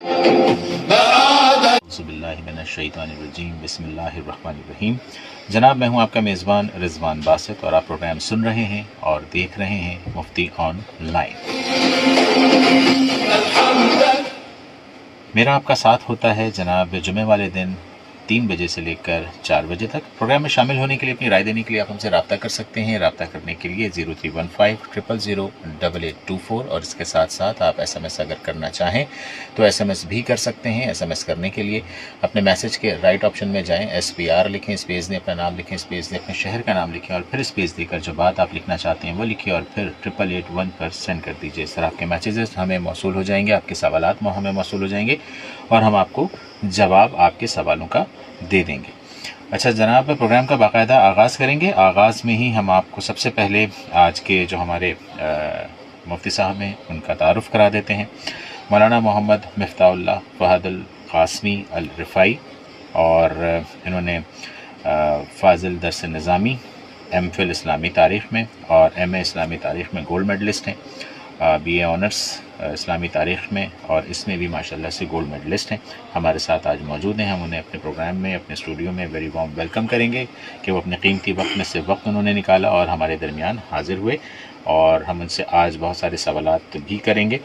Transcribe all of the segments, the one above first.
بسم اللہ الرحمن الرحیم۔ جناب، میں ہوں آپ کا میزبان رضوان باسط اور آپ پروگرام سن رہے ہیں اور دیکھ رہے ہیں مفتی آن لائن۔ میرا آپ کا ساتھ ہوتا ہے جناب جمعے والے دن 3 بجے سے لے کر 4 بجے تک۔ پروگرام میں شامل ہونے کے لیے، اپنی رائے دینے کے لیے آپ ہم سے رابطہ کر سکتے ہیں۔ رابطہ کرنے کے لیے 0315008824 اور اس کے ساتھ ساتھ آپ SMS اگر کرنا چاہیں تو SMS بھی کر سکتے ہیں۔ SMS کرنے کے لیے اپنے میسج کے رائٹ آپشن میں جائیں، SPR لکھیں، اسپیس دیں، اپنا نام لکھیں، اسپیس دیں، اپنے شہر کا نام لکھیں اور پھر اسپیس دے کر جو بات آپ لکھنا چاہتے ہیں وہ لکھیں اور پھر 8881 پر سینڈ کر دیجیے۔ سر آپ کے میسیجز ہمیں موصول ہو جائیں گے، آپ کے سوالات ہمیں موصول ہو جائیں گے اور ہم آپ کو جواب آپ کے سوالوں کا دے دیں گے۔ اچھا جناب، پروگرام کا باقاعدہ آغاز کریں گے۔ آغاز میں ہی ہم آپ کو سب سے پہلے آج کے جو ہمارے مفتی صاحب ہیں ان کا تعارف کرا دیتے ہیں۔ مولانا محمد مفتاح اللہ فہد القاسمی الرفاعی، اور انہوں نے فاضل درس نظامی، MPhil اسلامی تاریخ میں اور MA اسلامی تاریخ میں گولڈ میڈلسٹ ہیں، BA آنرس اسلامی تاریخ میں اور اس میں بھی ماشاءاللہ سے گولڈ میڈلسٹ ہیں۔ ہمارے ساتھ آج موجود ہیں۔ ہم انہیں اپنے پروگرام میں، اپنے اسٹوڈیو میں ویری وارم ویلکم کریں گے کہ وہ اپنے قیمتی وقت میں سے وقت انہوں نے نکالا اور ہمارے درمیان حاضر ہوئے، اور ہم ان سے آج بہت سارے سوالات بھی کریں گے۔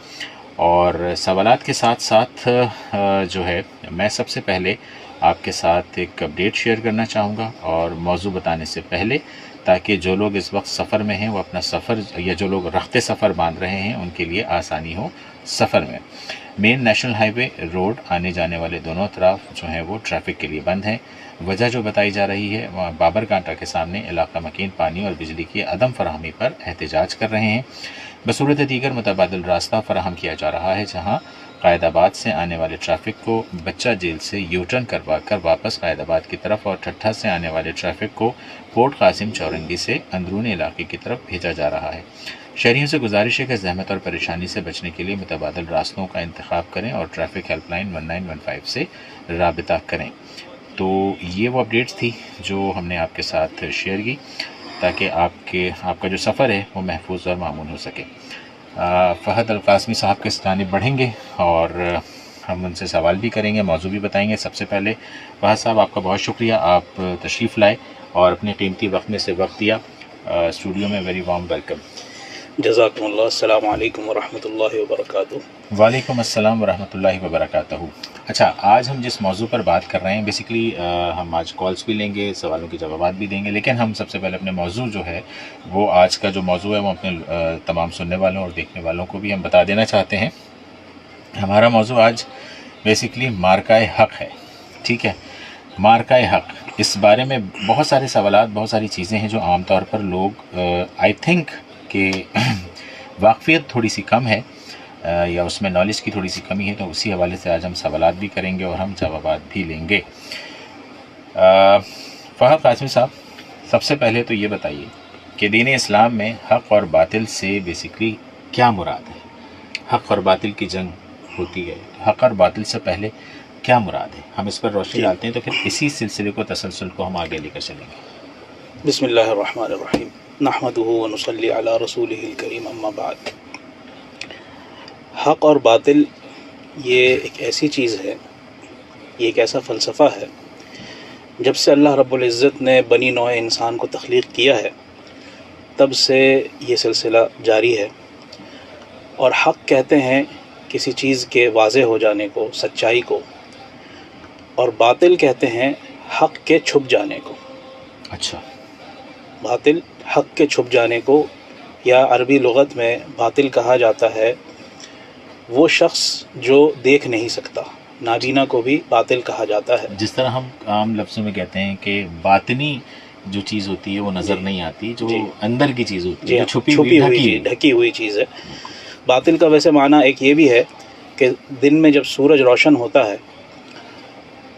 اور سوالات کے ساتھ ساتھ جو ہے میں سب سے پہلے آپ کے ساتھ ایک اپڈیٹ شیئر کرنا چاہوں گا، اور موضوع بتانے سے پہلے تاکہ جو لوگ اس وقت سفر میں ہیں وہ اپنا سفر، یا جو لوگ رخت سفر باندھ رہے ہیں ان کے لیے آسانی ہو سفر میں۔ مین نیشنل ہائی وے روڈ آنے جانے والے دونوں طرف جو ہیں وہ ٹریفک کے لیے بند ہیں۔ وجہ جو بتائی جا رہی ہے، وہاں بابر کانٹا کے سامنے علاقہ مکین پانی اور بجلی کی عدم فراہمی پر احتجاج کر رہے ہیں۔ بصورت دیگر متبادل راستہ فراہم کیا جا رہا ہے، جہاں قائد آباد سے آنے والے ٹریفک کو بچہ جیل سے یو ٹرن کروا کر واپس قائد آباد کی طرف، اور ٹھٹھا سے آنے والے ٹریفک کو پورٹ قاسم چورنگی سے اندرونی علاقے کی طرف بھیجا جا رہا ہے۔ شہریوں سے گزارش ہے کہ زحمت اور پریشانی سے بچنے کے لیے متبادل راستوں کا انتخاب کریں اور ٹریفک ہیلپ لائن 1915 سے رابطہ کریں۔ تو یہ وہ اپڈیٹس تھی جو ہم نے آپ کے ساتھ شیئر کی تاکہ آپ کا جو سفر ہے وہ محفوظ اور مامون ہو سکے۔ فہد القاسمی صاحب کے جانب بڑھیں گے اور ہم ان سے سوال بھی کریں گے، موضوع بھی بتائیں گے۔ سب سے پہلے فہد صاحب، آپ کا بہت شکریہ، آپ تشریف لائے اور اپنے قیمتی وقت میں سے وقت دیا۔ اسٹوڈیو میں ویری وارم ویلکم۔ جزاکم اللہ۔ السلام علیکم ورحمۃ اللہ وبرکاتہ۔ وعلیکم السلام ورحمۃ اللہ وبرکاتہ۔ اچھا، آج ہم جس موضوع پر بات کر رہے ہیں، بیسیکلی ہم آج کالس بھی لیں گے، سوالوں کے جوابات بھی دیں گے، لیکن ہم سب سے پہلے اپنے موضوع جو ہے وہ آج کا جو موضوع ہے وہ اپنے تمام سننے والوں اور دیکھنے والوں کو بھی ہم بتا دینا چاہتے ہیں۔ ہمارا موضوع آج بیسیکلی مارکہ حق ہے، ٹھیک ہے؟ مارکہ حق، اس بارے میں بہت سارے سوالات، بہت ساری چیزیں ہیں جو عام طور پر لوگ آئی تھنک کہ واقفیت تھوڑی سی کم ہے یا اس میں نالج کی تھوڑی سی کمی ہے، تو اسی حوالے سے آج ہم سوالات بھی کریں گے اور ہم جوابات بھی لیں گے۔ فہد قاسمی صاحب، سب سے پہلے تو یہ بتائیے کہ دین اسلام میں حق اور باطل سے بیسیکلی کیا مراد ہے؟ حق اور باطل کی جنگ ہوتی ہے، حق اور باطل سے پہلے کیا مراد ہے؟ ہم اس پر روشنی ڈالتے ہیں تو پھر اسی سلسلے کو، تسلسل کو ہم آگے لے کر چلیں گے۔ بسم اللہ الرحمن الرحیم، نحمدہ ونصلی علی رسولہ الکریم، اما بعد۔ حق اور باطل یہ ایک ایسی چیز ہے، یہ ایک ایسا فلسفہ ہے، جب سے اللہ رب العزت نے بنی نوع انسان کو تخلیق کیا ہے تب سے یہ سلسلہ جاری ہے۔ اور حق کہتے ہیں کسی چیز کے واضح ہو جانے کو، سچائی کو، اور باطل کہتے ہیں حق کے چھپ جانے کو۔ اچھا، باطل حق کے چھپ جانے کو، یا عربی لغت میں باطل کہا جاتا ہے وہ شخص جو دیکھ نہیں سکتا، نابینا کو بھی باطل کہا جاتا ہے۔ جس طرح ہم عام لفظوں میں کہتے ہیں کہ باطنی جو چیز ہوتی ہے وہ نظر نہیں آتی، جو اندر کی چیز ہوتی ہے، جو چھپی ہوئی ڈھکی ہوئی چیز ہے۔ باطل کا ویسے معنی ایک یہ بھی ہے کہ دن میں جب سورج روشن ہوتا ہے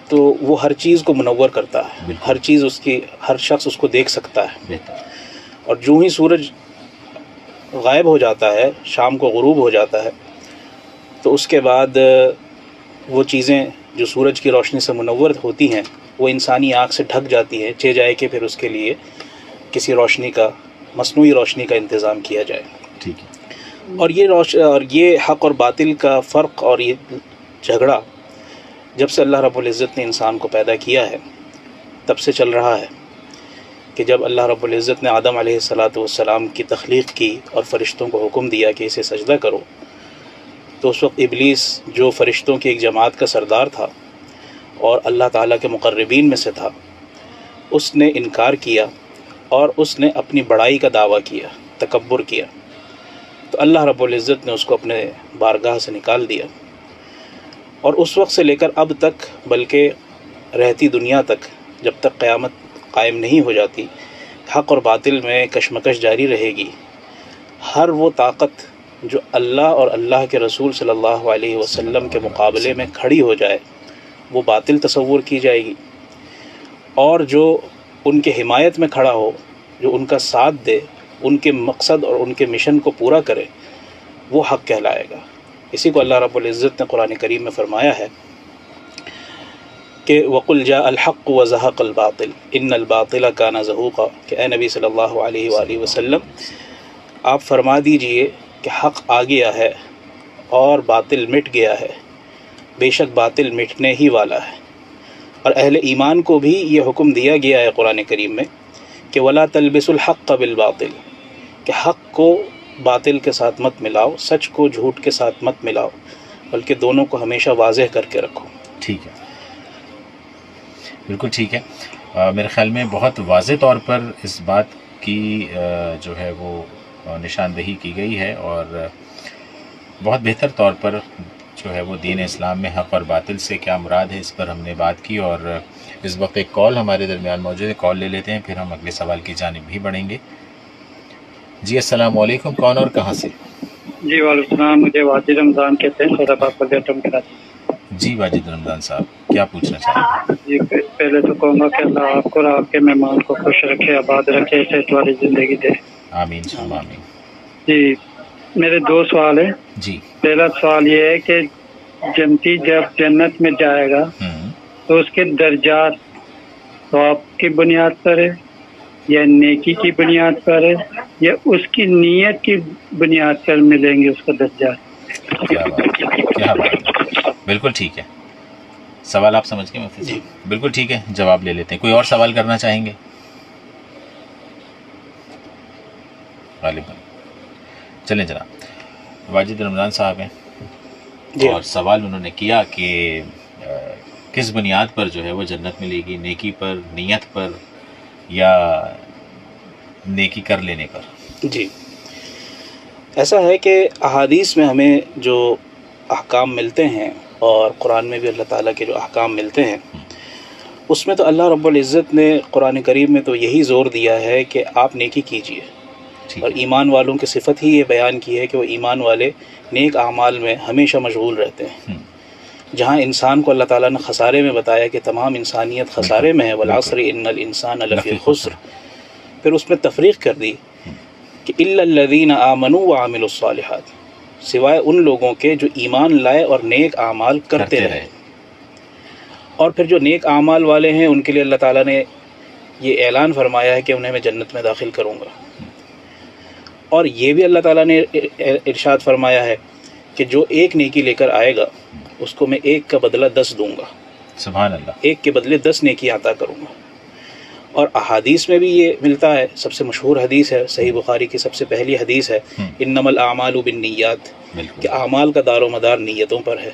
تو وہ ہر چیز کو منور کرتا ہے، ہر چیز اس کی، ہر شخص اس کو دیکھ سکتا ہے۔ اور جو ہی سورج غائب ہو جاتا ہے، شام کو غروب ہو جاتا ہے، تو اس کے بعد وہ چیزیں جو سورج کی روشنی سے منور ہوتی ہیں وہ انسانی آنکھ سے ڈھک جاتی ہیں، چہ جائے کہ پھر اس کے لیے کسی روشنی کا، مصنوعی روشنی کا انتظام کیا جائے۔ ٹھیک ہے۔ اور یہ حق اور باطل کا فرق اور یہ جھگڑا جب سے اللہ رب العزت نے انسان کو پیدا کیا ہے تب سے چل رہا ہے، کہ جب اللہ رب العزت نے آدم علیہ السلام کی تخلیق کی اور فرشتوں کو حکم دیا کہ اسے سجدہ کرو، تو اس وقت ابلیس جو فرشتوں کی ایک جماعت کا سردار تھا اور اللہ تعالیٰ کے مقربین میں سے تھا، اس نے انکار کیا اور اس نے اپنی بڑائی کا دعویٰ کیا، تکبر کیا، تو اللہ رب العزت نے اس کو اپنے بارگاہ سے نکال دیا، اور اس وقت سے لے کر اب تک، بلکہ رہتی دنیا تک، جب تک قیامت قائم نہیں ہو جاتی، حق اور باطل میں کشمکش جاری رہے گی۔ ہر وہ طاقت جو اللہ اور اللہ کے رسول صلی اللہ علیہ وسلم کے مقابلے میں کھڑی ہو جائے وہ باطل تصور کی جائے گی، اور جو ان کے حمایت میں کھڑا ہو، جو ان کا ساتھ دے، ان کے مقصد اور ان کے مشن کو پورا کرے، وہ حق کہلائے گا۔ اسی کو اللہ رب العزت نے قرآن کریم میں فرمایا ہے کہ وَقُلْ جَاءَ الْحَقُّ وَزَهَقَ الْبَاطِلُ إِنَّ الْبَاطِلَ كَانَ زَهُوقًا، کہ اے نبی صلی اللہ علیہ وآلہ وسلم آپ فرما دیجئے کہ حق آ گیا ہے اور باطل مٹ گیا ہے، بے شک باطل مٹنے ہی والا ہے۔ اور اہل ایمان کو بھی یہ حکم دیا گیا ہے قرآن کریم میں کہ وَلَا تَلْبِسُوا الْحَقَّ بِالْبَاطِلِ، کہ حق کو باطل کے ساتھ مت ملاؤ، سچ کو جھوٹ کے ساتھ مت ملاؤ، بلکہ دونوں کو ہمیشہ واضح کر کے رکھو۔ ٹھیک ہے، بالکل ٹھیک ہے۔ میرے خیال میں بہت واضح طور پر اس بات کی جو ہے وہ نشاندہی کی گئی ہے، اور بہت بہتر طور پر جو ہے وہ دین اسلام میں حق اور باطل سے کیا مراد ہے اس پر ہم نے بات کی۔ اور اس وقت ایک کال ہمارے درمیان موجود ہے، کال لے لیتے ہیں، پھر ہم اگلے سوال کی جانب بھی بڑھیں گے۔ جی السلام علیکم، کون اور کہاں سے؟ جی وعلیکم السلام، مجھے واجد رمضان کہتے ہیں، سعود آباد پروجیکٹ کراچی۔ جی واجد رمضان صاحب، کیا پوچھنا چاہیں؟ جی پہلے تو کہوں گا کہ اللہ آپ کو اور آپ کے مہمان کو خوش رکھے، آباد رکھے، صحت والی زندگی دے۔ آمین ثم آمین۔ جی میرے دو سوال ہیں۔ جی پہلا سوال یہ ہے کہ جنتی جب جنت میں جائے گا تو اس کے درجات ثواب کی بنیاد پر ہے یا نیکی کی بنیاد پر ہے یا اس کی نیت کی بنیاد پر ملیں گے اس کو درجات؟ کیا بات، کیا بات، بالکل ٹھیک ہے۔ سوال آپ سمجھ گئے مفتی صاحب؟ بالکل ٹھیک ہے، جواب لے لیتے ہیں۔ کوئی اور سوال کرنا چاہیں گے؟ غالباً چلیں جناب، واجد رمضان صاحب ہیں اور سوال انہوں نے کیا کہ کس بنیاد پر جو ہے وہ جنت ملے گی، نیکی پر، نیت پر، یا نیکی کر لینے پر؟ جی ایسا ہے کہ احادیث میں ہمیں جو احکام ملتے ہیں اور قرآن میں بھی اللہ تعالیٰ کے جو احکام ملتے ہیں، اس میں تو اللہ رب العزت نے قرآن کریم میں تو یہی زور دیا ہے کہ آپ نیکی کیجیے، اور ایمان والوں کی صفت ہی یہ بیان کی ہے کہ وہ ایمان والے نیک اعمال میں ہمیشہ مشغول رہتے ہیں۔ جہاں انسان کو اللہ تعالیٰ نے خسارے میں بتایا کہ تمام انسانیت خسارے میں ہے، والعصر ان الانسان لفی خسر، پھر اس میں تفریق کر دی کہ الا الذین آمنوا وعملوا الصالحات، سوائے ان لوگوں کے جو ایمان لائے اور نیک اعمال کرتے رہے۔ اور پھر جو نیک اعمال والے ہیں ان کے لیے اللہ تعالیٰ نے یہ اعلان فرمایا ہے کہ انہیں میں جنت میں داخل کروں گا، اور یہ بھی اللہ تعالیٰ نے ارشاد فرمایا ہے کہ جو ایک نیکی لے کر آئے گا اس کو میں ایک کا بدلہ 10 دوں گا، سبحان اللہ، ایک کے بدلے 10 نیکی عطا کروں گا۔ اور احادیث میں بھی یہ ملتا ہے، سب سے مشہور حدیث ہے، صحیح بخاری کی سب سے پہلی حدیث ہے، انما الاعمال بالنیات، کہ اعمال کا دار و مدار نیتوں پر ہے۔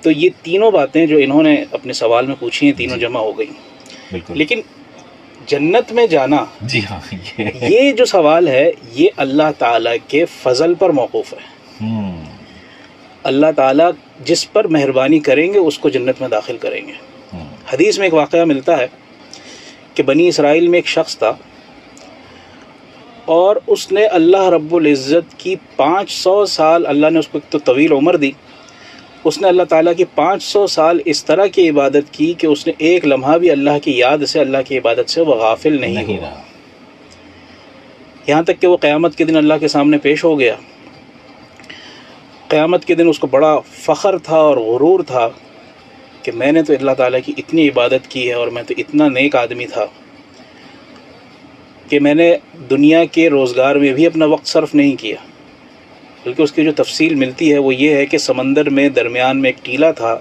تو یہ تینوں باتیں جو انہوں نے اپنے سوال میں پوچھی ہیں، تینوں جمع ہو گئی۔ لیکن جنت میں جانا، جی ہاں، یہ جو سوال ہے یہ اللہ تعالیٰ کے فضل پر موقوف ہے۔ اللہ تعالیٰ جس پر مہربانی کریں گے اس کو جنت میں داخل کریں گے۔ حدیث میں ایک واقعہ ملتا ہے کہ بنی اسرائیل میں ایک شخص تھا، اور اس نے اللہ رب العزت کی 500 سال، اللہ نے اس کو ایک تو طویل عمر دی، اس نے اللہ تعالیٰ کی 500 سال اس طرح کی عبادت کی کہ اس نے ایک لمحہ بھی اللہ کی یاد سے، اللہ کی عبادت سے وہ غافل نہیں ہوا، یہاں تک کہ وہ قیامت کے دن اللہ کے سامنے پیش ہو گیا۔ قیامت کے دن اس کو بڑا فخر تھا اور غرور تھا کہ میں نے تو اللہ تعالیٰ کی اتنی عبادت کی ہے، اور میں تو اتنا نیک آدمی تھا کہ میں نے دنیا کے روزگار میں بھی اپنا وقت صرف نہیں کیا، بلکہ اس کی جو تفصیل ملتی ہے وہ یہ ہے کہ سمندر میں درمیان میں ایک ٹیلا تھا،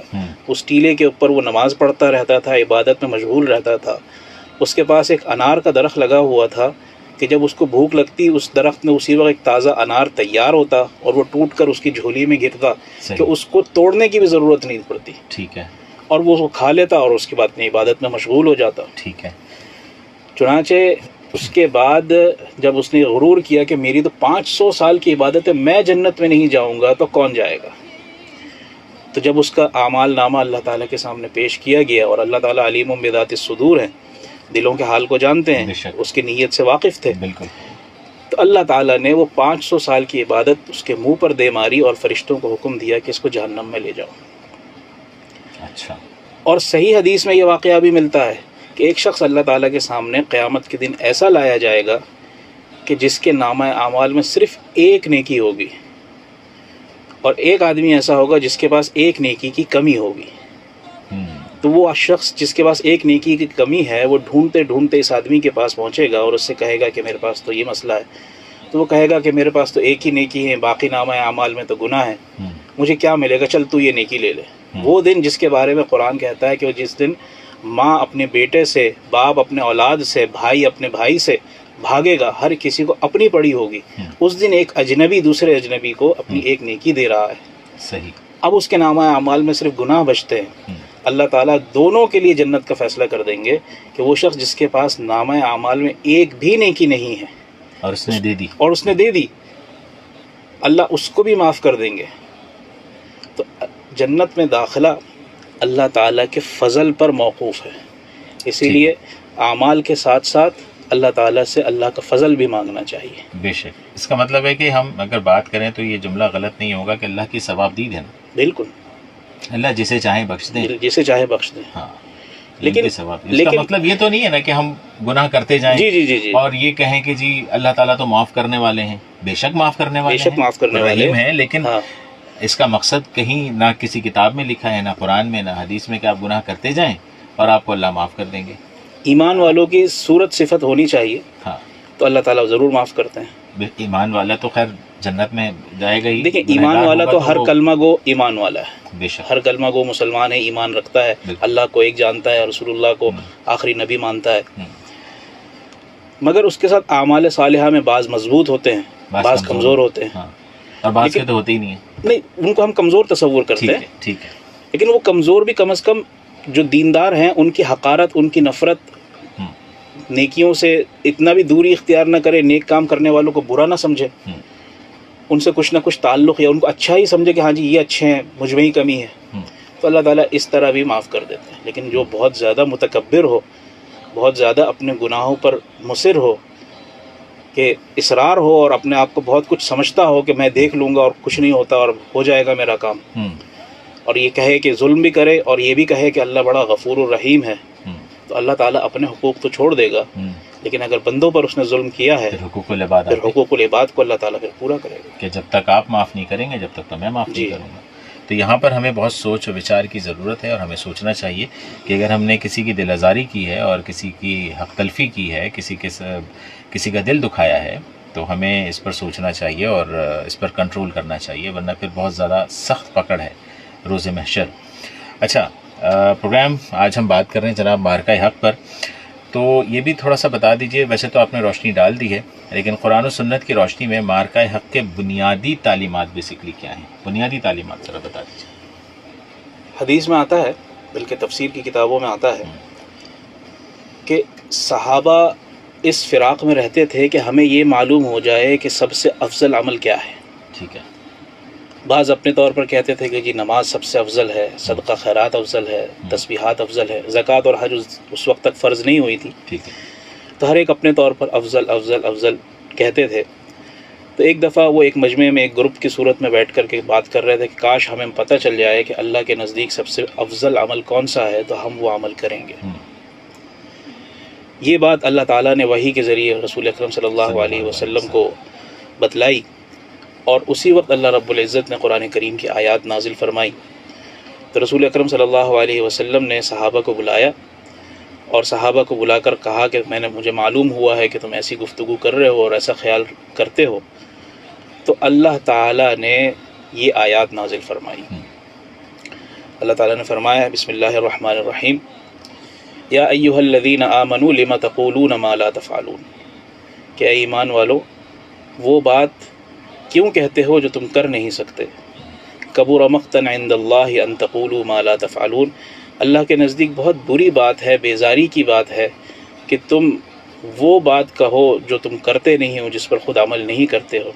اس ٹیلے کے اوپر وہ نماز پڑھتا رہتا تھا، عبادت میں مشغول رہتا تھا. اس کے پاس ایک انار کا درخت لگا ہوا تھا کہ جب اس کو بھوک لگتی اس درخت میں اسی وقت ایک تازہ انار تیار ہوتا اور وہ ٹوٹ کر اس کی جھولی میں گرتا کہ اس کو توڑنے کی بھی ضرورت نہیں پڑتی. ٹھیک ہے. اور وہ اس کو کھا لیتا اور اس کے بعد اپنی عبادت میں مشغول ہو جاتا. ٹھیک ہے. چنانچہ اس کے بعد جب اس نے غرور کیا کہ میری تو 500 سال کی عبادت ہے، میں جنت میں نہیں جاؤں گا تو کون جائے گا، تو جب اس کا اعمال نامہ اللہ تعالیٰ کے سامنے پیش کیا گیا، اور اللہ تعالیٰ علیم بذات الصدور ہیں، دلوں کے حال کو جانتے ہیں، اس کی نیت سے واقف تھے. بالکل. تو اللہ تعالیٰ نے وہ 500 سال کی عبادت اس کے منہ پر دے ماری اور فرشتوں کو حکم دیا کہ اس کو جہنم میں لے جاؤ. اچھا. اور صحیح حدیث میں یہ واقعہ بھی ملتا ہے کہ ایک شخص اللہ تعالیٰ کے سامنے قیامت کے دن ایسا لایا جائے گا کہ جس کے نامہ اعمال میں صرف ایک نیکی ہوگی، اور ایک آدمی ایسا ہوگا جس کے پاس ایک نیکی کی کمی ہوگی. تو وہ شخص جس کے پاس ایک نیکی کی کمی ہے وہ ڈھونڈتے ڈھونڈتے اس آدمی کے پاس پہنچے گا اور اس سے کہے گا کہ میرے پاس تو یہ مسئلہ ہے. تو وہ کہے گا کہ میرے پاس تو ایک ہی نیکی ہے، باقی نامہ اعمال میں تو گناہ ہے، مجھے کیا ملے گا، چل تو یہ نیکی لے لے. وہ دن جس کے بارے میں قرآن کہتا ہے کہ وہ جس دن ماں اپنے بیٹے سے، باپ اپنے اولاد سے، بھائی اپنے بھائی سے بھاگے گا، ہر کسی کو اپنی پڑی ہوگی. اس دن ایک اجنبی دوسرے اجنبی کو اپنی ایک نیکی دے رہا ہے. صحیح. اب اس کے نامہ اعمال میں صرف گناہ بچتے ہیں. اللہ تعالیٰ دونوں کے لیے جنت کا فیصلہ کر دیں گے کہ وہ شخص جس کے پاس نامہ اعمال میں ایک بھی نیکی نہیں ہے اور اس نے دے دی اللہ اس کو بھی معاف کر دیں گے. تو جنت میں داخلہ اللہ تعالیٰ کے فضل پر موقوف ہے، اسی لیے اعمال کے ساتھ ساتھ اللہ تعالیٰ سے اللہ کا فضل بھی مانگنا چاہیے. بے شک. اس کا مطلب ہے کہ ہم اگر بات کریں تو یہ جملہ غلط نہیں ہوگا کہ اللہ کی ثوابدید ہے نا. بالکل. اللہ جسے چاہے بخش دیں. جسے چاہے بخش دیں. ہاں. لیکن اس کا مطلب یہ تو نہیں ہے نا کہ ہم گناہ کرتے جائیں جی اور یہ کہیں کہ جی اللہ تعالیٰ تو معاف کرنے والے ہیں. بے شک معاف کرنے والے ہیں، لیکن اس کا مقصد کہیں نہ کسی کتاب میں لکھا ہے، نہ قرآن میں، نہ حدیث میں کہ آپ گناہ کرتے جائیں اور آپ کو اللہ معاف کر دیں گے. ایمان والوں کی صورت صفت ہونی چاہیے. ہاں. تو اللہ تعالیٰ ضرور معاف کرتے ہیں. ایمان والا تو خیر جنت میں جائے گا ہی. دیکھیں ایمان والا تو ہر کلمہ گو ایمان والا ہے. بے شک. ہر کلمہ گو مسلمان ہے، ایمان رکھتا ہے، اللہ کو ایک جانتا ہے، رسول اللہ کو آخری نبی مانتا ہے. مگر اس کے ساتھ اعمال صالحہ میں بعض مضبوط ہوتے ہیں، بعض کمزور ہوتے ہیں. اور بعض کے تو ہوتے ہی نہیں ہیں. نہیں، ان کو ہم کمزور تصور کرتے ہیں. ٹھیک ہے. لیکن وہ کمزور بھی کم از کم جو دیندار ہیں ان کی حقارت، ان کی نفرت، نیکیوں سے اتنا بھی دوری اختیار نہ کرے، نیک کام کرنے والوں کو برا نہ سمجھے، ان سے کچھ نہ کچھ تعلق یا ان کو اچھا ہی سمجھے کہ ہاں جی یہ اچھے ہیں، مجھ میں ہی کمی ہے، تو اللہ تعالیٰ اس طرح بھی معاف کر دیتے ہیں. لیکن جو بہت زیادہ متکبر ہو، بہت زیادہ اپنے گناہوں پر مصر ہو، کہ اصرار ہو اور اپنے آپ کو بہت کچھ سمجھتا ہو کہ میں دیکھ لوں گا اور کچھ نہیں ہوتا اور ہو جائے گا میرا کام، اور یہ کہے کہ ظلم بھی کرے اور یہ بھی کہے کہ اللہ بڑا غفور الرحیم ہے، تو اللہ تعالیٰ اپنے حقوق تو چھوڑ دے گا، لیکن اگر بندوں پر اس نے ظلم کیا ہے پھر حقوق العباد کو اللہ تعالیٰ پھر پورا کرے گا کہ جب تک آپ معاف نہیں کریں گے جب تک تو میں معاف نہیں کروں گا. تو یہاں پر ہمیں بہت سوچ و وچار کی ضرورت ہے، اور ہمیں سوچنا چاہیے کہ اگر ہم نے کسی کی دل آزاری کی ہے اور کسی کی حق تلفی کی ہے، کسی کا دل دکھایا ہے، تو ہمیں اس پر سوچنا چاہیے اور اس پر کنٹرول کرنا چاہیے، ورنہ پھر بہت زیادہ سخت پکڑ ہے روز محشر. اچھا، پروگرام آج ہم بات کر رہے ہیں جناب مارکہ حق پر، تو یہ بھی تھوڑا سا بتا دیجئے. ویسے تو آپ نے روشنی ڈال دی ہے، لیکن قرآن و سنت کی روشنی میں مارکہ حق کے بنیادی تعلیمات بیسکلی کیا ہیں؟ بنیادی تعلیمات ذرا بتا دیجیے. حدیث میں آتا ہے، بلکہ تفسیر کی کتابوں میں آتا ہے کہ صحابہ اس فراق میں رہتے تھے کہ ہمیں یہ معلوم ہو جائے کہ سب سے افضل عمل کیا ہے. ٹھیک ہے. بعض اپنے طور پر کہتے تھے کہ جی نماز سب سے افضل ہے، صدقہ خیرات افضل ہے، تسبیحات افضل ہے، زکوٰۃ اور حج اس وقت تک فرض نہیں ہوئی تھی. ٹھیک ہے. تو ہر ایک اپنے طور پر افضل افضل افضل کہتے تھے. تو ایک دفعہ وہ ایک مجمع میں ایک گروپ کی صورت میں بیٹھ کر کے بات کر رہے تھے کہ کاش ہمیں پتہ چل جائے کہ اللہ کے نزدیک سب سے افضل عمل کون سا ہے تو ہم وہ عمل کریں گے. یہ بات اللہ تعالیٰ نے وحی کے ذریعے رسول اکرم صلی اللہ علیہ وسلم کو بتلائی، اور اسی وقت اللہ رب العزت نے قرآن کریم کی آیات نازل فرمائی. تو رسول اکرم صلی اللہ علیہ وسلم نے صحابہ کو بلایا اور صحابہ کو بلا کر کہا کہ مجھے معلوم ہوا ہے کہ تم ایسی گفتگو کر رہے ہو اور ایسا خیال کرتے ہو، تو اللہ تعالیٰ نے یہ آیات نازل فرمائی. اللہ تعالیٰ نے فرمایا بسم اللہ الرحمن الرحیم یا ایہا الذین آمنوا لم تقولون ما لا تفعلون، کہ اے ایمان والو وہ بات کیوں کہتے ہو جو تم کر نہیں سکتے. کبر مقتا عند اللہ ان تقولوا ما لا تفعلون، اللہ کے نزدیک بہت بری بات ہے، بیزاری کی بات ہے کہ تم وہ بات کہو جو تم کرتے نہیں ہو، جس پر خود عمل نہیں کرتے ہو.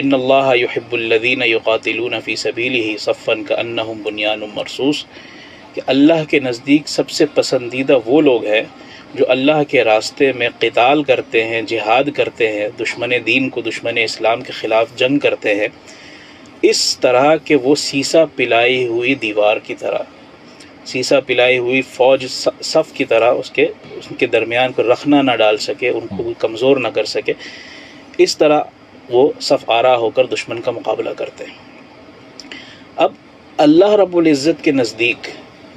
ان اللہ یحب الذین یقاتلون فی سبیلہ صفا کأنہم بنیان مرصوص، کہ اللہ کے نزدیک سب سے پسندیدہ وہ لوگ ہیں جو اللہ کے راستے میں قتال کرتے ہیں، جہاد کرتے ہیں، دشمن دین کو، دشمن اسلام کے خلاف جنگ کرتے ہیں، اس طرح کہ وہ سیسا پلائی ہوئی دیوار کی طرح، سیسا پلائی ہوئی فوج صف کی طرح اس کے درمیان کو رخنا نہ ڈال سکے، ان کو کمزور نہ کر سکے، اس طرح وہ صف آرا ہو کر دشمن کا مقابلہ کرتے ہیں. اب اللہ رب العزت کے نزدیک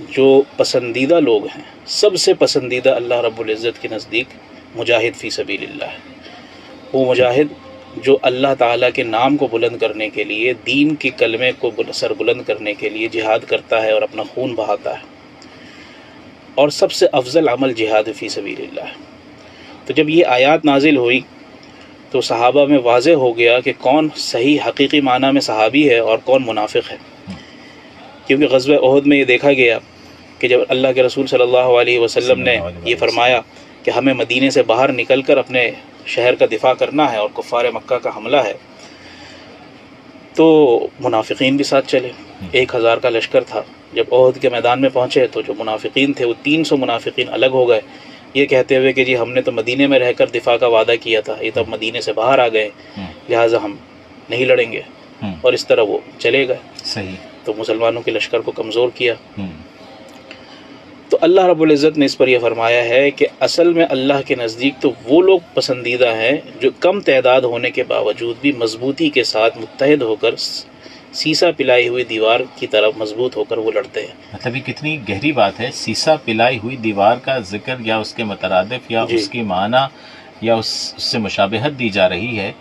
جو پسندیدہ لوگ ہیں، سب سے پسندیدہ اللہ رب العزت کے نزدیک مجاہد فی سبیل اللہ ہے. وہ مجاہد جو اللہ تعالیٰ کے نام کو بلند کرنے کے لیے، دین کے کلمے کو سر بلند کرنے کے لیے جہاد کرتا ہے اور اپنا خون بہاتا ہے. اور سب سے افضل عمل جہاد فی سبیل اللہ ہے. تو جب یہ آیات نازل ہوئی تو صحابہ میں واضح ہو گیا کہ کون صحیح حقیقی معنی میں صحابی ہے اور کون منافق ہے. کیونکہ غزوہ احد میں یہ دیکھا گیا کہ جب اللہ کے رسول صلی اللہ علیہ وسلم نے یہ فرمایا کہ ہمیں مدینے سے باہر نکل کر اپنے شہر کا دفاع کرنا ہے اور کفار مکہ کا حملہ ہے، تو منافقین بھی ساتھ چلے. 1000 کا لشکر تھا. جب احد کے میدان میں پہنچے تو جو منافقین تھے وہ 300 منافقین الگ ہو گئے، یہ کہتے ہوئے کہ جی ہم نے تو مدینے میں رہ کر دفاع کا وعدہ کیا تھا، یہ تو اب مدینے سے باہر آ گئے، لہٰذا ہم نہیں لڑیں گے. اور اس طرح وہ چلے گئے. صحیح. تو مسلمانوں کے لشکر کو کمزور کیا. تو اللہ رب العزت نے اس پر یہ فرمایا ہے کہ اصل میں اللہ کے نزدیک تو وہ لوگ پسندیدہ ہیں جو کم تعداد ہونے کے باوجود بھی مضبوطی کے ساتھ متحد ہو کر سیسا پلائی ہوئی دیوار کی طرف مضبوط ہو کر وہ لڑتے ہیں. مطلب یہ کتنی گہری بات ہے. سیسا پلائی ہوئی دیوار کا ذکر یا اس کے مترادف یا اس کی معنی یا اس سے مشابہت دی جا رہی ہے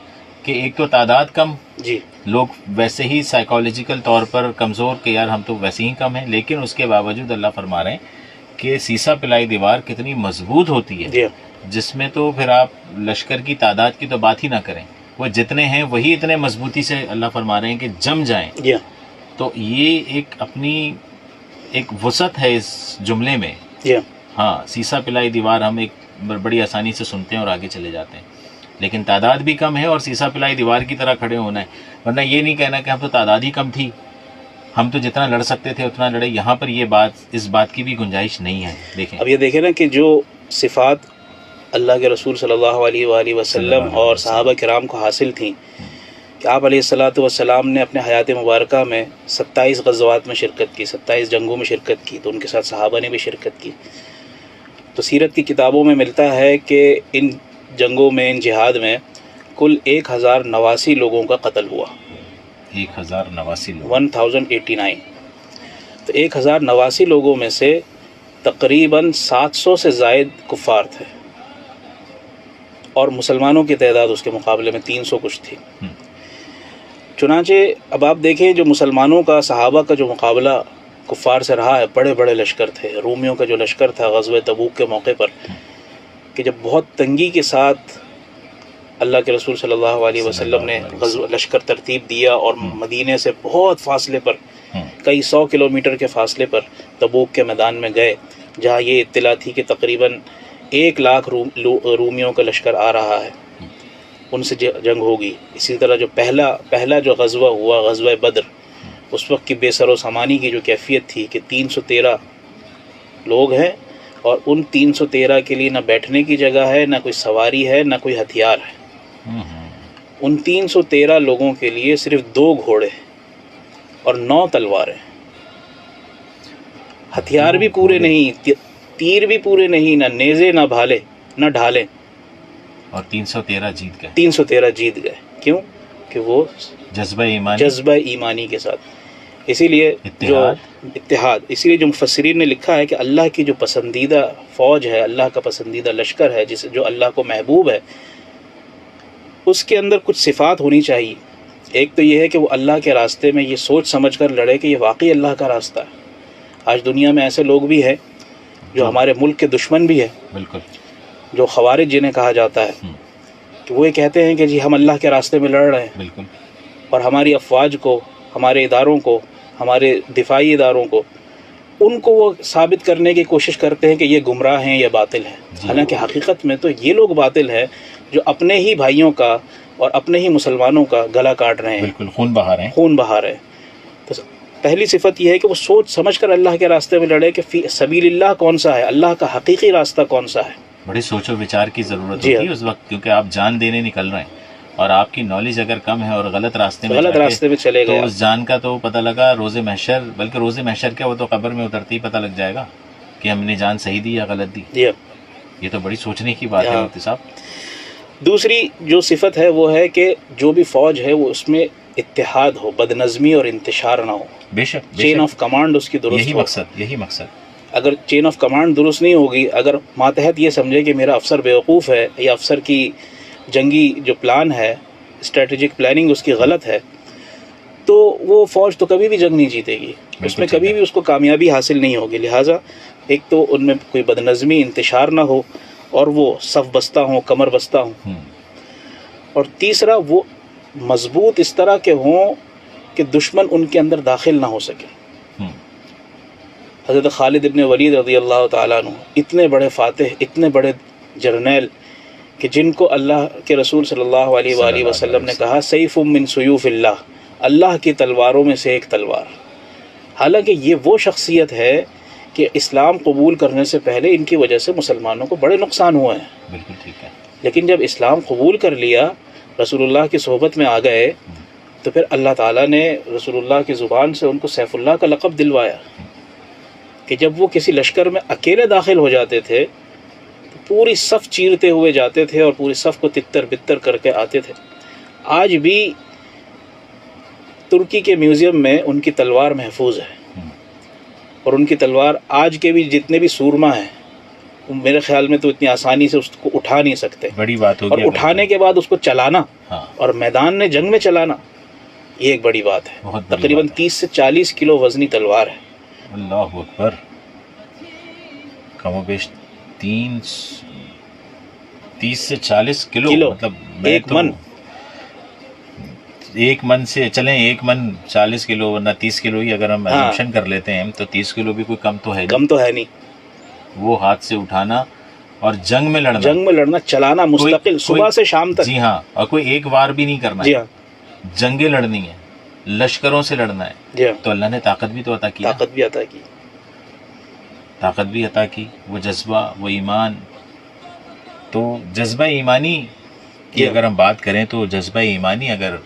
کہ ایک تو تعداد کم، جی لوگ ویسے ہی سائیکالوجیکل طور پر کمزور کہ یار ہم تو ویسے ہی کم ہیں، لیکن اس کے باوجود اللہ فرما رہے ہیں کہ سیسا پلائی دیوار کتنی مضبوط ہوتی ہے، جس میں تو پھر آپ لشکر کی تعداد کی تو بات ہی نہ کریں، وہ جتنے ہیں وہی اتنے مضبوطی سے اللہ فرما رہے ہیں کہ جم جائیں. تو یہ ایک اپنی ایک وسعت ہے اس جملے میں. ہاں، سیسا پلائی دیوار ہم ایک بڑی آسانی سے سنتے ہیں اور آگے چلے جاتے ہیں، لیکن تعداد بھی کم ہے اور سیسا پلائی دیوار کی طرح کھڑے ہونا ہے. ورنہ یہ نہیں کہنا کہ ہم تو تعداد ہی کم تھی، ہم تو جتنا لڑ سکتے تھے اتنا لڑے. یہاں پر یہ بات، اس بات کی بھی گنجائش نہیں ہے. دیکھیں اب یہ دیکھیں نا کہ جو صفات اللہ کے رسول صلی اللہ علیہ وآلہ وسلم اور صحابہ کرام کو حاصل تھیں کہ آپ علیہ السلام نے اپنے حیات مبارکہ میں 27 غزوات میں شرکت کی، 27 جنگوں میں شرکت کی، تو ان کے ساتھ صحابہ نے بھی شرکت کی. تو سیرت کی کتابوں میں ملتا ہے کہ ان جنگوں میں، ان جہاد میں کل 1089 لوگوں کا قتل ہوا. 1089 لوگ، 1089. تو 1089 لوگوں میں سے تقریباً 700 سے زائد کفار تھے اور مسلمانوں کی تعداد اس کے مقابلے میں 300 کچھ تھی. چنانچہ اب آپ دیکھیں جو مسلمانوں کا، صحابہ کا جو مقابلہ کفار سے رہا ہے، بڑے بڑے لشکر تھے. رومیوں کا جو لشکر تھا غزوہ تبوک کے موقع پر، کہ جب بہت تنگی کے ساتھ اللہ کے رسول صلی اللہ علیہ وسلم نے لشکر ترتیب دیا اور مدینے سے بہت فاصلے پر، کئی 100 کلومیٹر کے فاصلے پر تبوک کے میدان میں گئے، جہاں یہ اطلاع تھی کہ تقریباً 1 لاکھ رومیوں کا لشکر آ رہا ہے، ان سے جنگ ہوگی. اسی طرح جو پہلا جو غزوہ ہوا، غزوہ بدر، اس وقت کی بے سر و سامانی کی جو کیفیت تھی کہ 313 لوگ ہیں اور ان 313 کے لیے نہ بیٹھنے کی جگہ ہے، نہ کوئی سواری ہے، نہ کوئی ہتھیار ہے. ان 313 لوگوں کے لیے صرف 2 گھوڑے اور 9 تلواریں، ہتھیار بھی پورے نہیں، تیر بھی پورے نہیں، نہ نیزے، نہ بھالے، نہ ڈھالیں، اور 313 جیت گئے. 313 جیت گئے. کیوں؟ کہ وہ جذبہ ایمانی کے ساتھ. اسی لیے جو اتحاد، اسی لیے جو مفسرین نے لکھا ہے کہ اللہ کی جو پسندیدہ فوج ہے، اللہ کا پسندیدہ لشکر ہے، جو اللہ کو محبوب ہے، اس کے اندر کچھ صفات ہونی چاہیے ایک تو یہ ہے کہ وہ اللہ کے راستے میں یہ سوچ سمجھ کر لڑے کہ یہ واقعی اللہ کا راستہ ہے. آج دنیا میں ایسے لوگ بھی ہیں جو ہمارے ملک کے دشمن بھی ہیں, بالکل, جو خوارج جنہیں کہا جاتا ہے, کہ وہ یہ کہتے ہیں کہ جی ہم اللہ کے راستے میں لڑ رہے ہیں, بالکل, اور ہماری افواج کو, ہمارے اداروں کو, ہمارے دفاعی اداروں کو, ان کو وہ ثابت کرنے کی کوشش کرتے ہیں کہ یہ گمراہ ہیں, یہ باطل ہیں. حالانکہ حقیقت میں تو یہ لوگ باطل ہیں جو اپنے ہی بھائیوں کا اور اپنے ہی مسلمانوں کا گلا کاٹ رہے ہیں, بالکل, خون بہا رہے ہیں. خون بہا رہے ہیں. تو پہلی صفت یہ ہے کہ وہ سوچ سمجھ کر اللہ کے راستے میں لڑے کہ فی سبیل اللہ کون سا ہے, اللہ کا حقیقی راستہ کون سا ہے. بڑی سوچ و وچار کی ضرورت ہوتی ہے اس وقت, کیونکہ آپ جان دینے نکل رہے ہیں اور آپ کی نالج اگر کم ہے اور غلط راستے میں چلے گئے تو اس جان کا تو پتہ لگا روز محشر, بلکہ روز محشر کیا, وہ تو قبر میں اترتے ہی پتہ لگ جائے گا کہ ہم نے جان صحیح دی یا غلط دی. یہ تو بڑی سوچنے کی بات ہے مفتی صاحب. دوسری جو صفت ہے وہ ہے کہ جو بھی فوج ہے وہ اس میں اتحاد ہو, بدنظمی اور انتشار نہ ہو. بے شک, چین آف کمانڈ اس کی درست ہو. یہی مقصد. اگر چین آف کمانڈ درست نہیں ہوگی, اگر ماتحت یہ سمجھے کہ میرا افسر بیوقوف ہے یا افسر کی جنگی جو پلان ہے, اسٹریٹجک پلاننگ اس کی غلط ہے, تو وہ فوج تو کبھی بھی جنگ نہیں جیتے گی, اس میں کبھی بھی اس کو کامیابی حاصل نہیں ہوگی. لہٰذا ایک تو ان میں کوئی بدنظمی, انتشار نہ ہو, اور وہ صف بستہ ہوں, کمر بستہ ہوں. اور تیسرا وہ مضبوط اس طرح کے ہوں کہ دشمن ان کے اندر داخل نہ ہو سکے. حضرت خالد ابن ولید رضی اللہ تعالیٰ عنہ اتنے بڑے فاتح, اتنے بڑے جرنیل, کہ جن کو اللہ کے رسول صلی اللہ علیہ وآلہ وسلم نے کہا سیف من سیوف اللہ, اللہ کی تلواروں میں سے ایک تلوار. حالانکہ یہ وہ شخصیت ہے کہ اسلام قبول کرنے سے پہلے ان کی وجہ سے مسلمانوں کو بڑے نقصان ہوئے ہیں. بالکل ٹھیک ہے. لیکن جب اسلام قبول کر لیا, رسول اللہ کی صحبت میں آ گئے, تو پھر اللہ تعالیٰ نے رسول اللہ کی زبان سے ان کو سیف اللہ کا لقب دلوایا, کہ جب وہ کسی لشکر میں اکیلے داخل ہو جاتے تھے تو پوری صف چیرتے ہوئے جاتے تھے اور پوری صف کو تتر بتر کر کے آتے تھے. آج بھی ترکی کے میوزیم میں ان کی تلوار محفوظ ہے, اور ان کی تلوار آج کے بھی جتنے بھی سورما ہیں میرے خیال میں تو اتنی آسانی سے اس کو اٹھا نہیں سکتے. بڑی بات ہوگی. اور اٹھانے کے بعد اس کو چلانا اور میدان میں جنگ میں چلانا, یہ ایک بڑی بات ہے. تقریباً 30 سے 40 کلو وزنی تلوار ہے. اللہ اکبر. کم و بیش 30 سے 40 کلو, مطلب ایک من, ایک من سے چلیں, ایک من 40 کلو ورنہ 30 کلو ہی اگر ہم ایزمپشن کر لیتے ہیں تو 30 کلو بھی کوئی کم تو ہے نہیں. وہ ہاتھ سے اٹھانا اور جنگ میں لڑنا, چلانا مستقل صبح سے شام تک. جی ہاں, اور کوئی ایک وار بھی نہیں کرنا. جی ہاں, جنگیں لڑنی ہیں, لشکروں سے لڑنا ہے. جی ہاں, تو اللہ نے طاقت بھی تو عطا کی, طاقت بھی عطا کی, وہ جذبہ, وہ ایمان. تو جذبہ ایمانی کی اگر ہم بات کریں تو جذبہ ایمانی اگر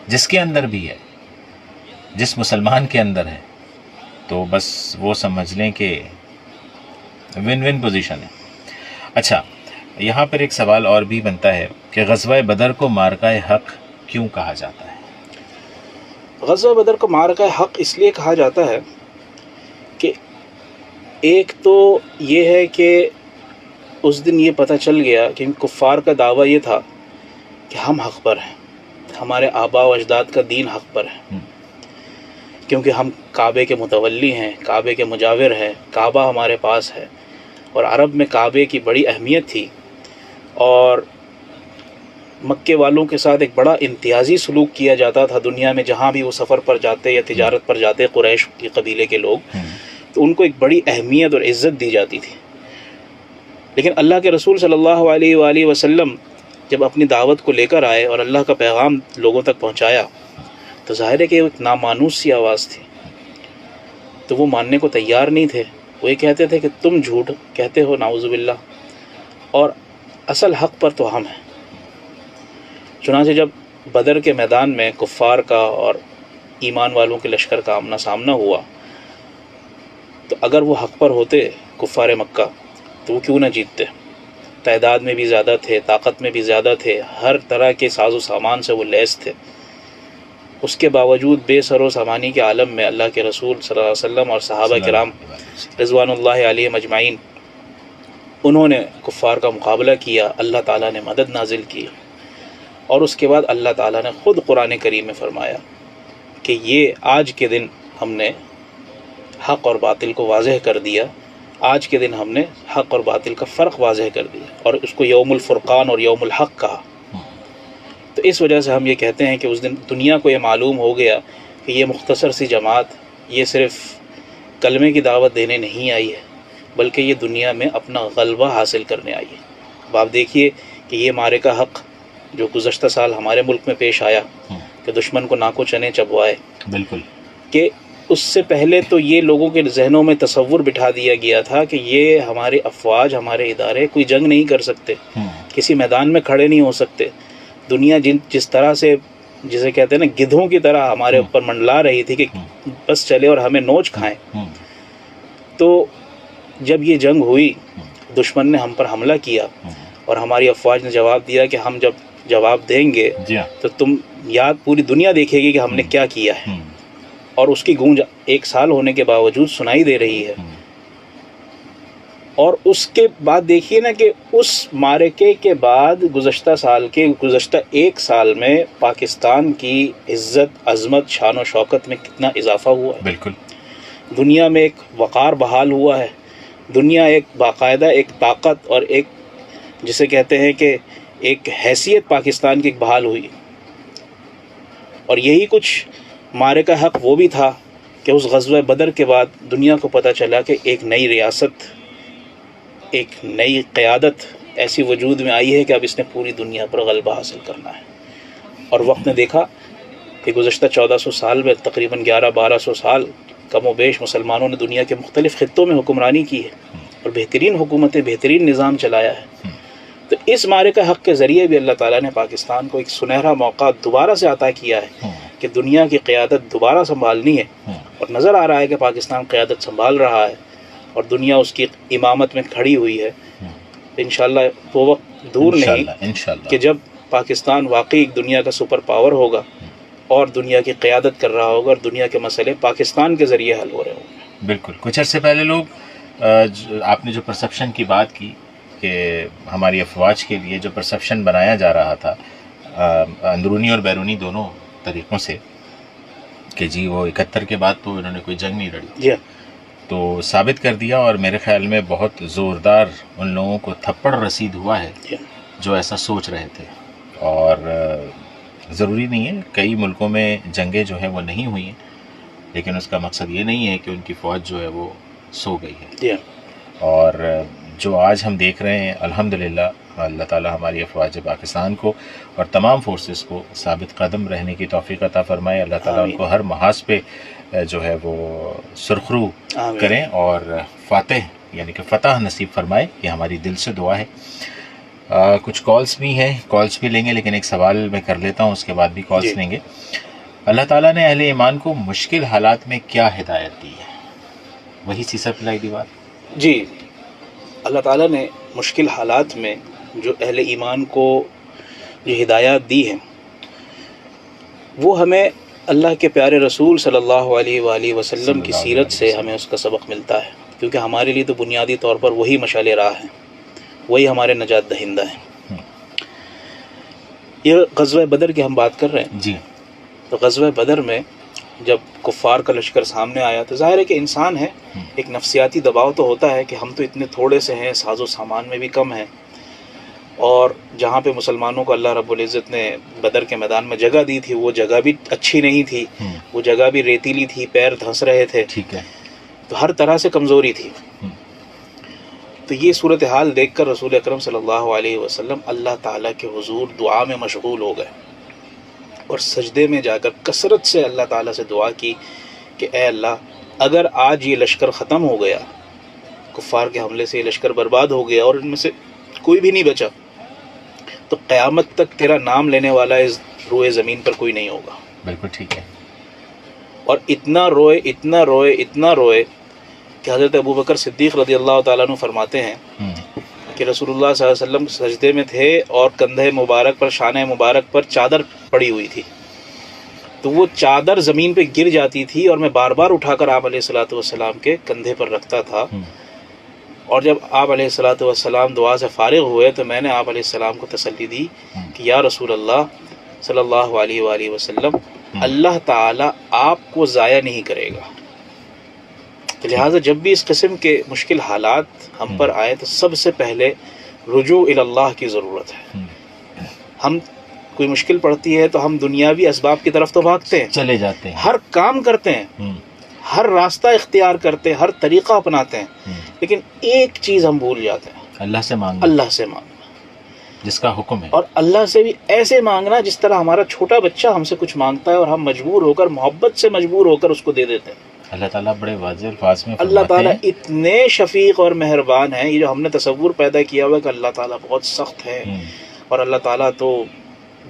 جس کے اندر بھی ہے, جس مسلمان کے اندر ہے, تو بس وہ سمجھ لیں کہ ون ون پوزیشن ہے. اچھا, یہاں پر ایک سوال اور بھی بنتا ہے کہ غزوہ بدر کو معرکہ حق کیوں کہا جاتا ہے؟ غزوہ بدر کو معرکہ حق اس لیے کہا جاتا ہے کہ ایک تو یہ ہے کہ اس دن یہ پتہ چل گیا کہ کفار کا دعویٰ یہ تھا کہ ہم حق پر ہیں, ہمارے آباء و اجداد کا دین حق پر ہے, کیونکہ ہم کعبے کے متولی ہیں, کعبے کے مجاور ہیں, کعبہ ہمارے پاس ہے. اور عرب میں کعبے کی بڑی اہمیت تھی, اور مکے والوں کے ساتھ ایک بڑا امتیازی سلوک کیا جاتا تھا دنیا میں. جہاں بھی وہ سفر پر جاتے یا تجارت پر جاتے قریش کے قبیلے کے لوگ, تو ان کو ایک بڑی اہمیت اور عزت دی جاتی تھی. لیکن اللہ کے رسول صلی اللہ علیہ وآلہ وسلم جب اپنی دعوت کو لے کر آئے اور اللہ کا پیغام لوگوں تک پہنچایا, تو ظاہر ہے کہ ایک نامانوس سی آواز تھی, تو وہ ماننے کو تیار نہیں تھے. وہ یہ کہتے تھے کہ تم جھوٹ کہتے ہو, نعوذ باللہ, اور اصل حق پر تو ہم ہیں. چنانچہ جب بدر کے میدان میں کفار کا اور ایمان والوں کے لشکر کا آمنا سامنا ہوا, تو اگر وہ حق پر ہوتے کفار مکہ تو وہ کیوں نہ جیتتے. تعداد میں بھی زیادہ تھے, طاقت میں بھی زیادہ تھے, ہر طرح کے ساز و سامان سے وہ لیس تھے. اس کے باوجود بے سر و سامانی کے عالم میں اللہ کے رسول صلی اللہ علیہ وسلم اور صحابہ کرام رضوان اللہ علیہم اجمعین, انہوں نے کفار کا مقابلہ کیا. اللہ تعالیٰ نے مدد نازل کی, اور اس کے بعد اللہ تعالیٰ نے خود قرآن کریم میں فرمایا کہ یہ آج کے دن ہم نے حق اور باطل کو واضح کر دیا، آج کے دن ہم نے حق اور باطل کا فرق واضح کر دیا، اور اس کو یوم الفرقان اور یوم الحق کہا۔ تو اس وجہ سے ہم یہ کہتے ہیں کہ اس دن دنیا کو یہ معلوم ہو گیا کہ یہ مختصر سی جماعت یہ صرف کلمے کی دعوت دینے نہیں آئی ہے، بلکہ یہ دنیا میں اپنا غلبہ حاصل کرنے آئی ہے۔ اب آپ دیکھیے کہ یہ معرکہ حق جو گزشتہ سال ہمارے ملک میں پیش آیا کہ دشمن کو ناکو چنے چبوائے، بالکل، کہ اس سے پہلے تو یہ لوگوں کے ذہنوں میں تصور بٹھا دیا گیا تھا کہ یہ ہمارے افواج، ہمارے ادارے کوئی جنگ نہیں کر سکتے، کسی میدان میں کھڑے نہیں ہو سکتے۔ دنیا جس طرح سے، جسے کہتے ہیں نا، گدھوں کی طرح ہمارے اوپر منڈلا رہی تھی کہ بس چلے اور ہمیں نوچ کھائیں۔ تو جب یہ جنگ ہوئی، دشمن نے ہم پر حملہ کیا اور ہماری افواج نے جواب دیا کہ ہم جب جواب دیں گے تو تم یاد پوری دنیا دیکھے گی کہ ہم نے کیا کیا ہے، اور اس کی گونج 1 سال ہونے کے باوجود سنائی دے رہی ہے۔ اور اس کے بعد دیکھیے نا کہ اس معرکے کے بعد گزشتہ 1 سال میں پاکستان کی عزت، عظمت، شان و شوکت میں کتنا اضافہ ہوا ہے۔ بالکل، دنیا میں ایک وقار بحال ہوا ہے، دنیا ایک باقاعدہ ایک طاقت اور ایک جسے کہتے ہیں کہ ایک حیثیت پاکستان کی بحال ہوئی۔ اور یہی کچھ معرکہ حق وہ بھی تھا کہ اس غزوہ بدر کے بعد دنیا کو پتہ چلا کہ ایک نئی ریاست، ایک نئی قیادت ایسی وجود میں آئی ہے کہ اب اس نے پوری دنیا پر غلبہ حاصل کرنا ہے۔ اور وقت نے دیکھا کہ گزشتہ 1400 سال میں تقریباً 1100-1200 سال کم و بیش مسلمانوں نے دنیا کے مختلف خطوں میں حکمرانی کی ہے اور بہترین حکومتیں، بہترین نظام چلایا ہے۔ تو اس معرکہ حق کے ذریعے بھی اللہ تعالیٰ نے پاکستان کو ایک سنہرا موقع دوبارہ سے عطا کیا ہے کہ دنیا کی قیادت دوبارہ سنبھالنی ہے، اور نظر آ رہا ہے کہ پاکستان قیادت سنبھال رہا ہے اور دنیا اس کی امامت میں کھڑی ہوئی ہے۔ انشاءاللہ وہ وقت دور نہیں کہ جب پاکستان واقعی ایک دنیا کا سپر پاور ہوگا اور دنیا کی قیادت کر رہا ہوگا اور دنیا کے مسئلے پاکستان کے ذریعے حل ہو رہے ہوں گے۔ بالکل، کچھ عرصے پہلے لوگ آپ نے جو پرسپشن کی بات کی کہ ہماری افواج کے لیے جو پرسپشن بنایا جا رہا تھا اندرونی اور بیرونی دونوں طریقوں سے کہ جی وہ 71 کے بعد تو انہوں نے کوئی جنگ نہیں لڑی، جی تو ثابت کر دیا، اور میرے خیال میں بہت زوردار ان لوگوں کو تھپڑ رسید ہوا ہے جو ایسا سوچ رہے تھے۔ اور ضروری نہیں ہے، کئی ملکوں میں جنگیں جو ہیں وہ نہیں ہوئی ہیں، لیکن اس کا مقصد یہ نہیں ہے کہ ان کی فوج جو ہے وہ سو گئی ہے۔ اور جو آج ہم دیکھ رہے ہیں الحمدللہ اللہ تعالی ہماری افواج پاکستان کو اور تمام فورسز کو ثابت قدم رہنے کی توفیق عطا فرمائے، اللہ تعالیٰ ان کو ہر محاذ پہ جو ہے وہ سرخرو کریں اور فاتح یعنی کہ فتح نصیب فرمائے، یہ ہماری دل سے دعا ہے۔ کچھ کالز بھی ہیں، کالز بھی لیں گے، لیکن ایک سوال میں کر لیتا ہوں، اس کے بعد بھی کالز لیں گے۔ اللہ تعالیٰ نے اہل ایمان کو مشکل حالات میں کیا ہدایت دی ہے؟ وہی سیسا پلائی دیوار۔ جی، اللہ تعالیٰ نے مشکل حالات میں جو اہل ایمان کو جو ہدایات دی ہیں وہ ہمیں اللہ کے پیارے رسول صلی اللہ علیہ وآلہ وسلم کی سیرت سے ہمیں اس کا سبق ملتا ہے، کیونکہ ہمارے لیے تو بنیادی طور پر وہی مشعل راہ ہیں، وہی ہمارے نجات دہندہ ہیں۔ یہ غزوہ بدر کی ہم بات کر رہے ہیں جی، تو غزوہ بدر میں جب کفار کا لشکر سامنے آیا تو ظاہر ہے کہ انسان ہے، ایک نفسیاتی دباؤ تو ہوتا ہے کہ ہم تو اتنے تھوڑے سے ہیں، ساز و سامان میں بھی کم ہیں، اور جہاں پہ مسلمانوں کو اللہ رب العزت نے بدر کے میدان میں جگہ دی تھی وہ جگہ بھی اچھی نہیں تھی، وہ جگہ بھی ریتیلی تھی، پیر دھنس رہے تھے، ٹھیک ہے، تو ہر طرح سے کمزوری تھی۔ تو یہ صورتحال دیکھ کر رسول اکرم صلی اللہ علیہ وسلم اللہ تعالیٰ کے حضور دعا میں مشغول ہو گئے اور سجدے میں جا کر کثرت سے اللہ تعالیٰ سے دعا کی کہ اے اللہ، اگر آج یہ لشکر ختم ہو گیا، کفار کے حملے سے یہ لشکر برباد ہو گیا اور ان میں سے کوئی بھی نہیں بچا، تو قیامت تک تیرا نام لینے والا اس روئے زمین پر کوئی نہیں ہوگا۔ بالکل ٹھیک ہے۔ اور اتنا روئے اتنا روئے اتنا روئے کہ حضرت ابو بکر صدیق رضی اللہ تعالیٰ عنہ فرماتے ہیں کہ رسول اللہ صلی اللہ علیہ وسلم سجدے میں تھے اور کندھے مبارک پر، شانہ مبارک پر چادر پڑی ہوئی تھی، تو وہ چادر زمین پہ گر جاتی تھی اور میں بار بار اٹھا کر آپ علیہ الصلوۃ والسلام کے کندھے پر رکھتا تھا اور جب آپ علیہ الصلوۃ والسلام دعا سے فارغ ہوئے تو میں نے آپ علیہ السلام کو تسلی دی کہ یا رسول اللہ صلی اللہ علیہ وآلہ وسلم، اللہ تعالیٰ آپ کو ضائع نہیں کرے گا، لہٰذا جب بھی اس قسم کے مشکل حالات ہم پر آئے تو سب سے پہلے رجوع الی اللہ کی ضرورت ہے۔ ہم کوئی مشکل پڑتی ہے تو ہم دنیاوی اسباب کی طرف تو بھاگتے ہیں، چلے جاتے ہیں، ہر کام کرتے ہیں، ہر راستہ اختیار کرتے ہیں، ہر طریقہ اپناتے ہیں، لیکن ایک چیز ہم بھول جاتے ہیں، اللہ سے مانگنا، اللہ سے مانگنا، جس کا حکم ہے، اور اللہ سے بھی ایسے مانگنا جس طرح ہمارا چھوٹا بچہ ہم سے کچھ مانگتا ہے اور ہم مجبور ہو کر، محبت سے مجبور ہو کر اس کو دے دیتے ہیں۔ اللہ تعالیٰ بڑے واضح الفاظ میں اللہ فرماتے تعالیٰ ہیں، اتنے شفیق اور مہربان ہیں، یہ جو ہم نے تصور پیدا کیا ہوا ہے کہ اللہ تعالیٰ بہت سخت ہے اور اللہ تعالیٰ تو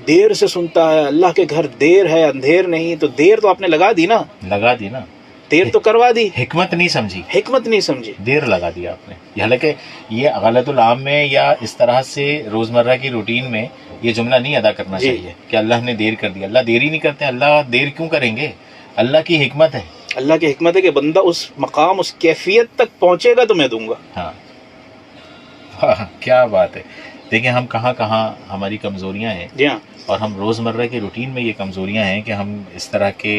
دیر سے سنتا ہے، اللہ کے گھر دیر ہے اندھیر نہیں، تو دیر تو آپ نے لگا دی نا، دیر تو کروا دی، حکمت نہیں سمجھی، حکمت نہیں سمجھی، دیر لگا دیا آپ نے۔ حالانکہ یہ غلط العام میں یا اس طرح سے روزمرہ کی روٹین میں یہ جملہ نہیں ادا کرنا چاہیے کہ اللہ نے دیر کر دیا۔ اللہ دیر ہی نہیں کرتے، اللہ دیر کیوں کریں گے؟ اللہ کی حکمت ہے، اللہ کی حکمت ہے کہ بندہ اس مقام، اس کیفیت تک پہنچے گا تو میں دوں گا۔ ہاں، کیا بات ہے۔ دیکھیں ہم کہاں کہاں ہماری کمزوریاں ہیں، جی ہاں، اور ہم روزمرہ کی روٹین میں یہ کمزوریاں ہیں کہ ہم اس طرح کے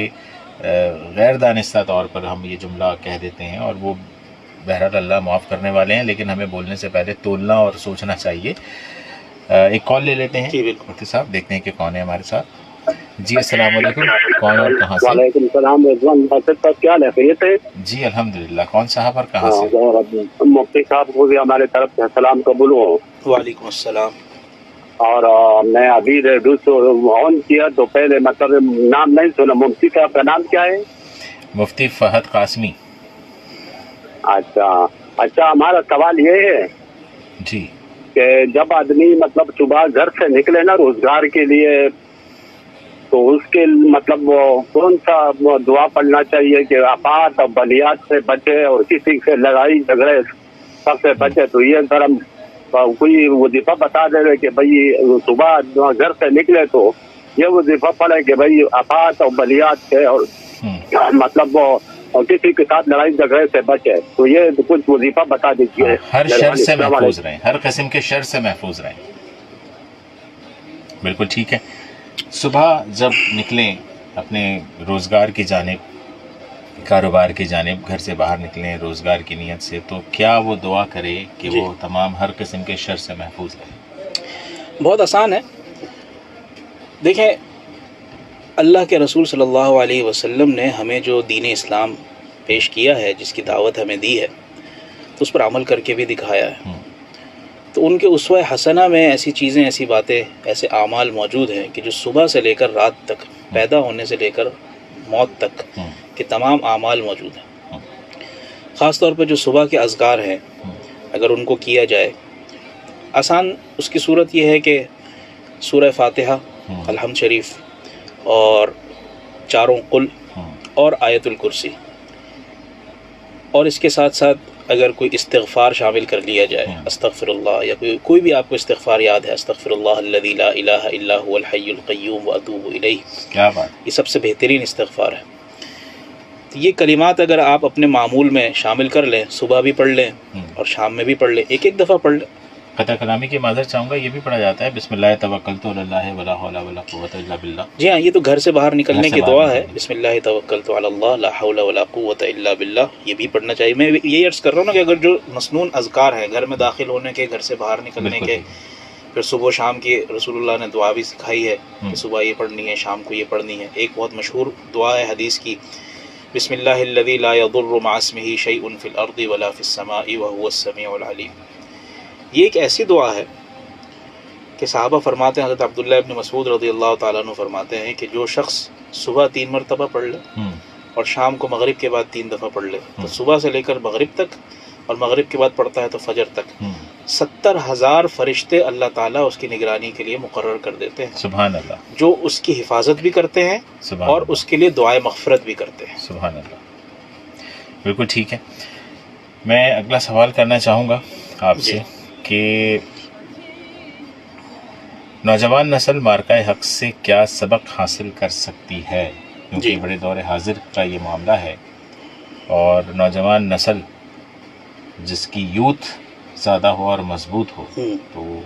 غیر دانستہ طور پر ہم یہ جملہ کہہ دیتے ہیں، اور وہ بہرحال اللہ معاف کرنے والے ہیں، لیکن ہمیں بولنے سے پہلے تولنا اور سوچنا چاہیے۔ ایک کال لے لیتے ہیں جی بالکل مفتی صاحب، دیکھتے ہیں کہ کون ہے ہمارے ساتھ۔ جی السلام علیکم، کون اور کہاں سے؟ وعلیکم السلام رضوان صاحب، کیا حال ہے؟ خیریت ہے؟ جی الحمدللہ، کون صاحب اور کہاں سے؟ مفتی صاحب کو بھی ہمارے طرف سے سلام قبول ہو۔ وعلیکم السلام۔ اور میں ابھی آن کیا تو پہلے مطلب نام نہیں سنا، مفتی صاحب کا نام کیا ہے؟ مفتی فہد قاسمی۔ اچھا، ہمارا سوال یہ ہے جی کہ جب آدمی مطلب صبح گھر سے نکلے نا روزگار کے لیے، تو اس کے مطلب کون سا دعا پڑھنا چاہیے کہ آفات اور بلیات سے بچے اور کسی سے لڑائی جھگڑے سب سے بچے؟ تو یہ سر ہم کوئی وظیفہ بتا دے رہے کہ بھائی صبح گھر سے نکلے تو یہ وظیفہ پڑھے کہ بھائی آفات اور بلیات سے اور مطلب کسی کے ساتھ لڑائی جھگڑے سے بچے، تو یہ کچھ وظیفہ بتا دیجیے۔ ہر شر سے محفوظ رہیں، ہر قسم کے شر سے محفوظ رہیں۔ بالکل ٹھیک ہے۔ صبح جب نکلیں اپنے روزگار کی جانب، کاروبار کی جانب، گھر سے باہر نکلیں روزگار کی نیت سے، تو کیا وہ دعا کرے کہ وہ تمام ہر قسم کے شر سے محفوظ رہے؟ بہت آسان ہے۔ دیکھیں اللہ کے رسول صلی اللہ علیہ وسلم نے ہمیں جو دین اسلام پیش کیا ہے، جس کی دعوت ہمیں دی ہے، تو اس پر عمل کر کے بھی دکھایا ہے۔ تو ان کے اسوہ حسنہ میں ایسی چیزیں، ایسی باتیں، ایسے اعمال موجود ہیں کہ جو صبح سے لے کر رات تک، پیدا ہونے سے لے کر موت تک کے تمام اعمال موجود ہیں۔ خاص طور پہ جو صبح کے اذکار ہیں، اگر ان کو کیا جائے، آسان اس کی صورت یہ ہے کہ سورہ فاتحہ، الحمد شریف اور چاروں قل اور آیت الکرسی، اور اس کے ساتھ ساتھ اگر کوئی استغفار شامل کر لیا جائے، استغفر اللہ، یا کوئی بھی آپ کو استغفار یاد ہے، استغفر اللہ الذی لا الہ الا هو الحی القیوم واتوب الیہ، کیا بات، یہ سب سے بہترین استغفار ہے۔ تو یہ کلمات اگر آپ اپنے معمول میں شامل کر لیں، صبح بھی پڑھ لیں اور شام میں بھی پڑھ لیں، ایک دفعہ پڑھ لیں۔ قطع کلامی کی معذرت چاہوں گا، یہ بھی پڑھا جاتا ہے بسم اللہ توکلت علی اللہ ولا حول ولا قوت الا باللہ۔ جی ہاں، یہ تو گھر سے باہر نکلنے کی دعا ہے، بسم اللہ توکلت علی اللہ لا حول ولا قوت الا باللہ، یہ بھی پڑھنا چاہیے۔ میں یہی عرض کر رہا ہوں نا کہ اگر جو مسنون اذکار ہیں، گھر میں داخل ہونے کے، گھر سے باہر نکلنے کے، پھر صبح و شام کی رسول اللہ نے دعا بھی سکھائی ہے کہ صبح یہ پڑھنی ہے، شام کو یہ پڑھنی ہے۔ ایک بہت مشہور دعا ہے حدیث کی، بسم اللہ الذی لا یضر مع اسمہ شیء فی الارض ولا فی السماء وهو السمیع العلیم۔ یہ ایک ایسی دعا ہے کہ صحابہ فرماتے ہیں، حضرت عبداللہ ابن مسعود رضی اللہ تعالیٰ عنہ فرماتے ہیں کہ جو شخص صبح 3 مرتبہ پڑھ لے اور شام کو مغرب کے بعد 3 دفعہ پڑھ لے، تو صبح سے لے کر مغرب تک، اور مغرب کے بعد پڑھتا ہے تو فجر تک، 70,000 فرشتے اللہ تعالیٰ اس کی نگرانی کے لیے مقرر کر دیتے ہیں، سبحان اللہ، جو اس کی حفاظت بھی کرتے ہیں اور اس کے لیے دعائے مغفرت بھی کرتے ہیں۔ سبحان اللہ، بالکل ٹھیک ہے۔ میں اگلا سوال کرنا چاہوں گا آپ سے کہ نوجوان نسل مارکہ حق سے کیا سبق حاصل کر سکتی ہے؟ کیونکہ بڑے دور حاضر کا یہ معاملہ ہے، اور نوجوان نسل جس کی یوتھ زیادہ ہو اور مضبوط ہو تو،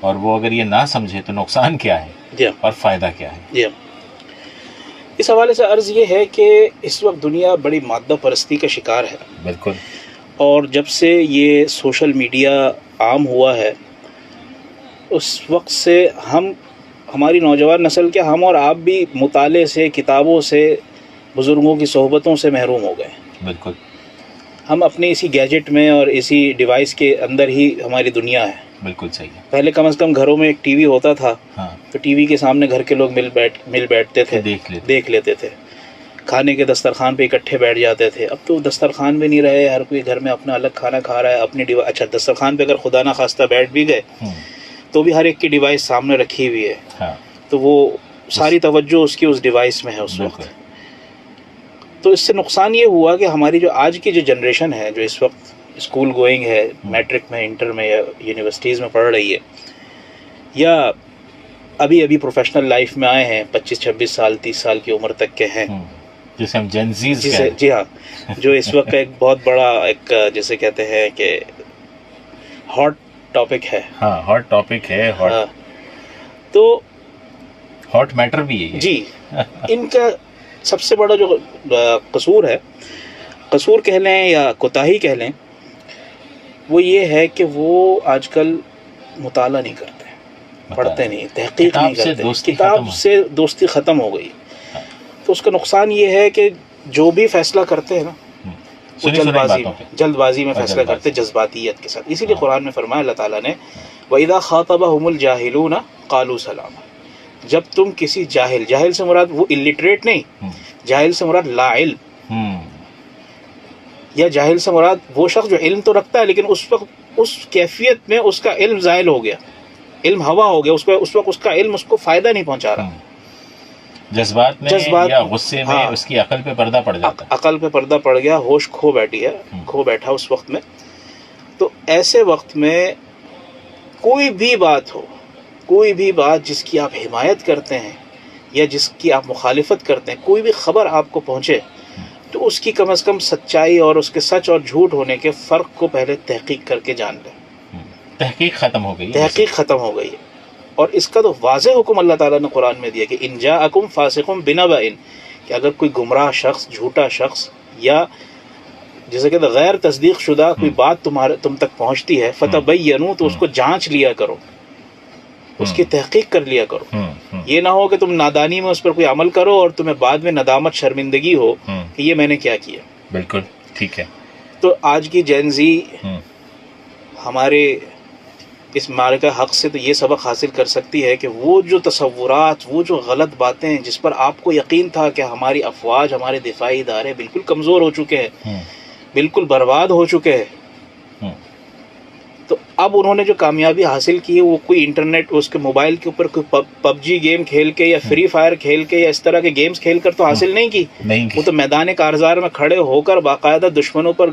اور وہ اگر یہ نہ سمجھے تو نقصان کیا ہے جی اور فائدہ کیا ہے؟ جی اس حوالے سے عرض یہ ہے کہ اس وقت دنیا بڑی مادہ پرستی کا شکار ہے. بالکل. اور جب سے یہ سوشل میڈیا عام ہوا ہے اس وقت سے ہماری نوجوان نسل کے ہم اور آپ بھی مطالعے سے، کتابوں سے، بزرگوں کی صحبتوں سے محروم ہو گئے. بالکل. ہم اپنے اسی گیجٹ میں اور اسی ڈیوائس کے اندر ہی ہماری دنیا ہے. بالکل صحیح ہے. پہلے کم از کم گھروں میں ایک ٹی وی ہوتا تھا. ہاں. تو ٹی وی کے سامنے گھر کے لوگ مل بیٹھتے تھے، دیکھ لیتے تھے. کھانے کے دسترخوان پہ اکٹھے بیٹھ جاتے تھے. اب تو دسترخوان بھی نہیں رہے، ہر کوئی گھر میں اپنا الگ کھانا کھا رہا ہے اپنی اچھا دسترخوان پہ اگر خدا نہ خواستہ بیٹھ بھی گئے تو بھی ہر ایک کی ڈیوائس سامنے رکھی ہوئی ہے. ہاں. تو وہ ساری توجہ اس کی اس ڈیوائس میں ہے اس وقت. تو اس سے نقصان یہ ہوا کہ ہماری جو آج کی جو جنریشن ہے جو اس وقت اسکول گوئنگ ہے، میٹرک میں، انٹر میں یا یونیورسٹیز میں پڑھ رہی ہے، یا ابھی پروفیشنل لائف میں آئے ہیں، 25-26 سال 30 سال کی عمر تک کے ہیں، جسے ہم جین زیز کہتے ہیں. جی ہاں، جو اس وقت ایک بہت بڑا ایک جسے کہتے ہیں کہ ہاٹ ٹاپک ہے. ہاں، ہاٹ ٹاپک ہے. تو ہاٹ میٹر بھی ہے. جی، ان کا سب سے بڑا جو قصور کہہ لیں یا کوتاہی کہہ لیں، وہ یہ ہے کہ وہ آج کل مطالعہ نہیں کرتے، پڑھتے نہیں، تحقیق نہیں کرتے. کتاب سے دوستی ختم ہو گئی. تو اس کا نقصان یہ ہے کہ جو بھی فیصلہ کرتے ہیں نا وہ جلد بازی میں فیصلہ کرتے، جذباتیت کے ساتھ. اسی لیے قرآن میں فرمایا اللہ تعالیٰ نے وَإِذَا خَاطَبَهُمُ الْجَاهِلُونَ قَالُوا سَلَامًا. جب تم کسی جاہل سے مراد وہ الٹریٹ نہیں، جاہل سے مراد لا علم، یا جاہل سے مراد وہ شخص جو علم تو رکھتا ہے لیکن اس وقت اس کیفیت میں اس کا علم زائل ہو گیا، علم ہوا ہو گیا، اس وقت اس کا علم اس کو فائدہ نہیں پہنچا رہا. جذبات میں یا غصے میں اس کی عقل پہ پردہ پڑ جاتا ہے، عقل پہ پردہ پڑ گیا، ہوش کھو بیٹھا اس وقت میں. تو ایسے وقت میں کوئی بھی بات جس کی آپ حمایت کرتے ہیں یا جس کی آپ مخالفت کرتے ہیں، کوئی بھی خبر آپ کو پہنچے تو اس کی کم از کم سچائی اور اس کے سچ اور جھوٹ ہونے کے فرق کو پہلے تحقیق کر کے جان لیں. تحقیق ختم ہو گئی. اور اس کا تو واضح حکم اللہ تعالیٰ نے قرآن میں دیا کہ ان جاءکم فاسق بنبأ، کہ اگر کوئی گمراہ شخص، جھوٹا شخص یا جیسے کہ غیر تصدیق شدہ کوئی بات تم تک پہنچتی ہے، فتبینوا، تو اس کو جانچ لیا کرو، اس کی تحقیق کر لیا کرو. یہ نہ ہو کہ تم نادانی میں اس پر کوئی عمل کرو اور تمہیں بعد میں ندامت، شرمندگی ہو کہ یہ میں نے کیا کیا. بالکل ٹھیک ہے. تو آج کی جین زی ہمارے اس معرکہ حق سے تو یہ سبق حاصل کر سکتی ہے کہ وہ جو تصورات، وہ جو غلط باتیں جس پر آپ کو یقین تھا کہ ہماری افواج، ہمارے دفاعی ادارے بالکل کمزور ہو چکے ہیں، بالکل برباد ہو چکے ہیں، تو اب انہوں نے جو کامیابی حاصل کی ہے وہ کوئی انٹرنیٹ، اس کے موبائل کے اوپر کوئی پب جی گیم کھیل کے یا فری فائر کھیل کے یا اس طرح کے گیمز کھیل کر تو حاصل نہیں کی. وہ تو میدان کارزار میں کھڑے ہو کر باقاعدہ دشمنوں پر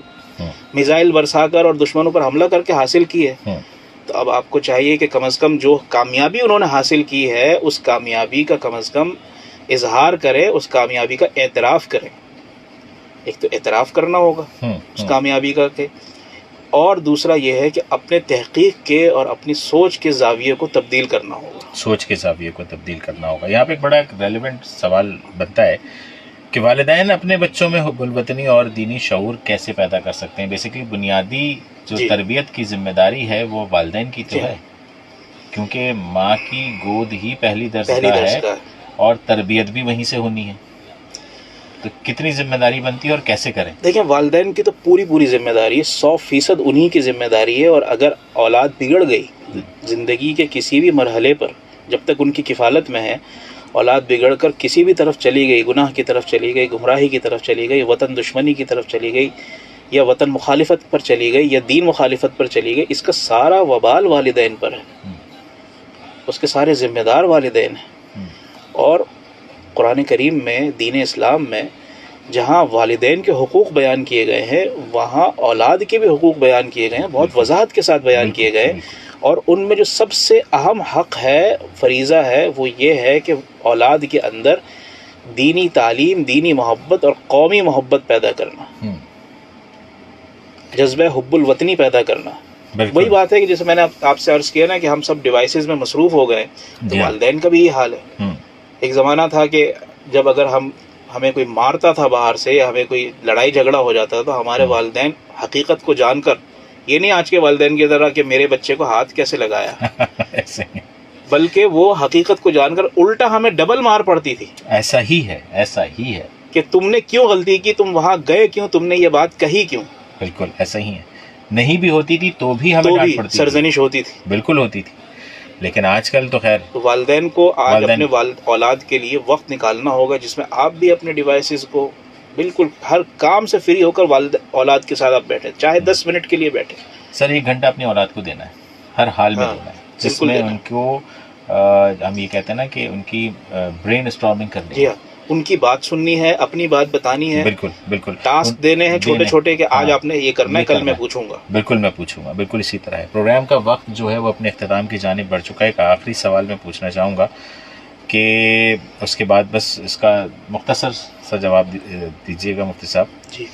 میزائل برسا کر اور دشمنوں پر حملہ کر کے حاصل کی ہے. تو اب آپ کو چاہیے کہ کم از کم جو کامیابی انہوں نے حاصل کی ہے اس کامیابی کا کم از کم اظہار کریں، اس کامیابی کا اعتراف کریں. ایک تو اعتراف کرنا ہوگا اس کامیابی کا، اور دوسرا یہ ہے کہ اپنے تحقیق کے اور اپنی سوچ کے زاویے کو تبدیل کرنا ہوگا. یہاں پہ ایک بڑا ریلیونٹ سوال بنتا ہے کہ والدین اپنے بچوں میں حب الوطنی اور دینی شعور کیسے پیدا کر سکتے ہیں. بیسیکلی بنیادی جو تربیت کی ذمہ داری ہے وہ والدین کی تو ہے، کیونکہ ماں کی گود ہی پہلی درسگاہ ہے اور تربیت بھی وہیں سے ہونی ہے. تو کتنی ذمہ داری بنتی ہے اور کیسے کریں؟ دیکھیں، والدین کی تو پوری ذمہ داری ہے، 100% انہی کی ذمہ داری ہے. اور اگر اولاد بگڑ گئی زندگی کے کسی بھی مرحلے پر، جب تک ان کی کفالت میں ہے، اولاد بگڑ کر کسی بھی طرف چلی گئی، گناہ کی طرف چلی گئی، گمراہی کی طرف چلی گئی، وطن دشمنی کی طرف چلی گئی، یا وطن مخالفت پر چلی گئی، یا دین مخالفت پر چلی گئی، اس کا سارا وبال والدین پر ہے، اس کے سارے ذمہ دار والدین ہیں. اور قرآن کریم میں، دین اسلام میں جہاں والدین کے حقوق بیان کیے گئے ہیں وہاں اولاد کے بھی حقوق بیان کیے گئے ہیں، بہت وضاحت کے ساتھ بیان کیے گئے ہیں. اور ان میں جو سب سے اہم حق ہے، فریضہ ہے، وہ یہ ہے کہ اولاد کے اندر دینی تعلیم، دینی محبت اور قومی محبت پیدا کرنا. جذبہ حب الوطنی پیدا کرنا. بالکل وہی بات ہے کہ جیسے میں نے آپ سے عرض کیا نا کہ ہم سب ڈیوائسز میں مصروف ہو گئے تو جی ہاں. والدین کا بھی یہ حال ہے. ہم، ایک زمانہ تھا کہ جب اگر ہمیں کوئی مارتا تھا باہر سے یا ہمیں کوئی لڑائی جھگڑا ہو جاتا تھا تو ہمارے والدین حقیقت کو جان کر، یہ نہیں آج کے والدین کی طرح کہ میرے بچے کو ہاتھ کیسے لگایا، ایسے ہی بلکہ وہ حقیقت کو جان کر الٹا ہمیں ڈبل مار پڑتی تھی ایسا ہی ہے، ایسا ہی ہے. کہ تم نے کیوں غلطی کی، تم وہاں گئے کیوں، تم نے یہ بات کہی کیوں. بالکل ایسا ہی ہے. نہیں بھی ہوتی تھی تو بھی ہمیں تو ڈانٹ بھی پڑتی تھی. سرزنش ہوتی تھی. بالکل ہوتی تھی. لیکن آج کل تو خیر تو والدین کو آج والدین اپنے اولاد کے لیے وقت نکالنا ہوگا جس میں آپ بھی اپنے ڈیوائسز کو بالکل ہر کام سے فری ہو کر اولاد کے ساتھ آپ بیٹھیں، چاہے 10 منٹ کے لیے بیٹھیں. سر 1 گھنٹہ اپنی اولاد کو دینا ہے، ہر حال میں ہاں، دینا ہے، جس بالکل میں دینا ان کو ہم یہ کہتے ہیں نا کہ ان کی برین اسٹارمنگ کرنی جی ہے. ہاں، ان کی بات سننی ہے، اپنی بات بتانی ہے، بالکل بالکل. ٹاسک دینے ہیں چھوٹے چھوٹے کہ آج ہاں، آپ نے یہ کرنا ہے، یہ کل کرنا میں ہے. پوچھوں گا. بالکل میں پوچھوں گا. بالکل اسی طرح ہے. پروگرام کا وقت جو ہے وہ اپنے اختتام کی جانب بڑھ چکا ہے. ایک آخری سوال میں پوچھنا چاہوں گا کہ اس کے بعد بس اس کا مختصر سا جواب دیجیے گا مفتی صاحب جی.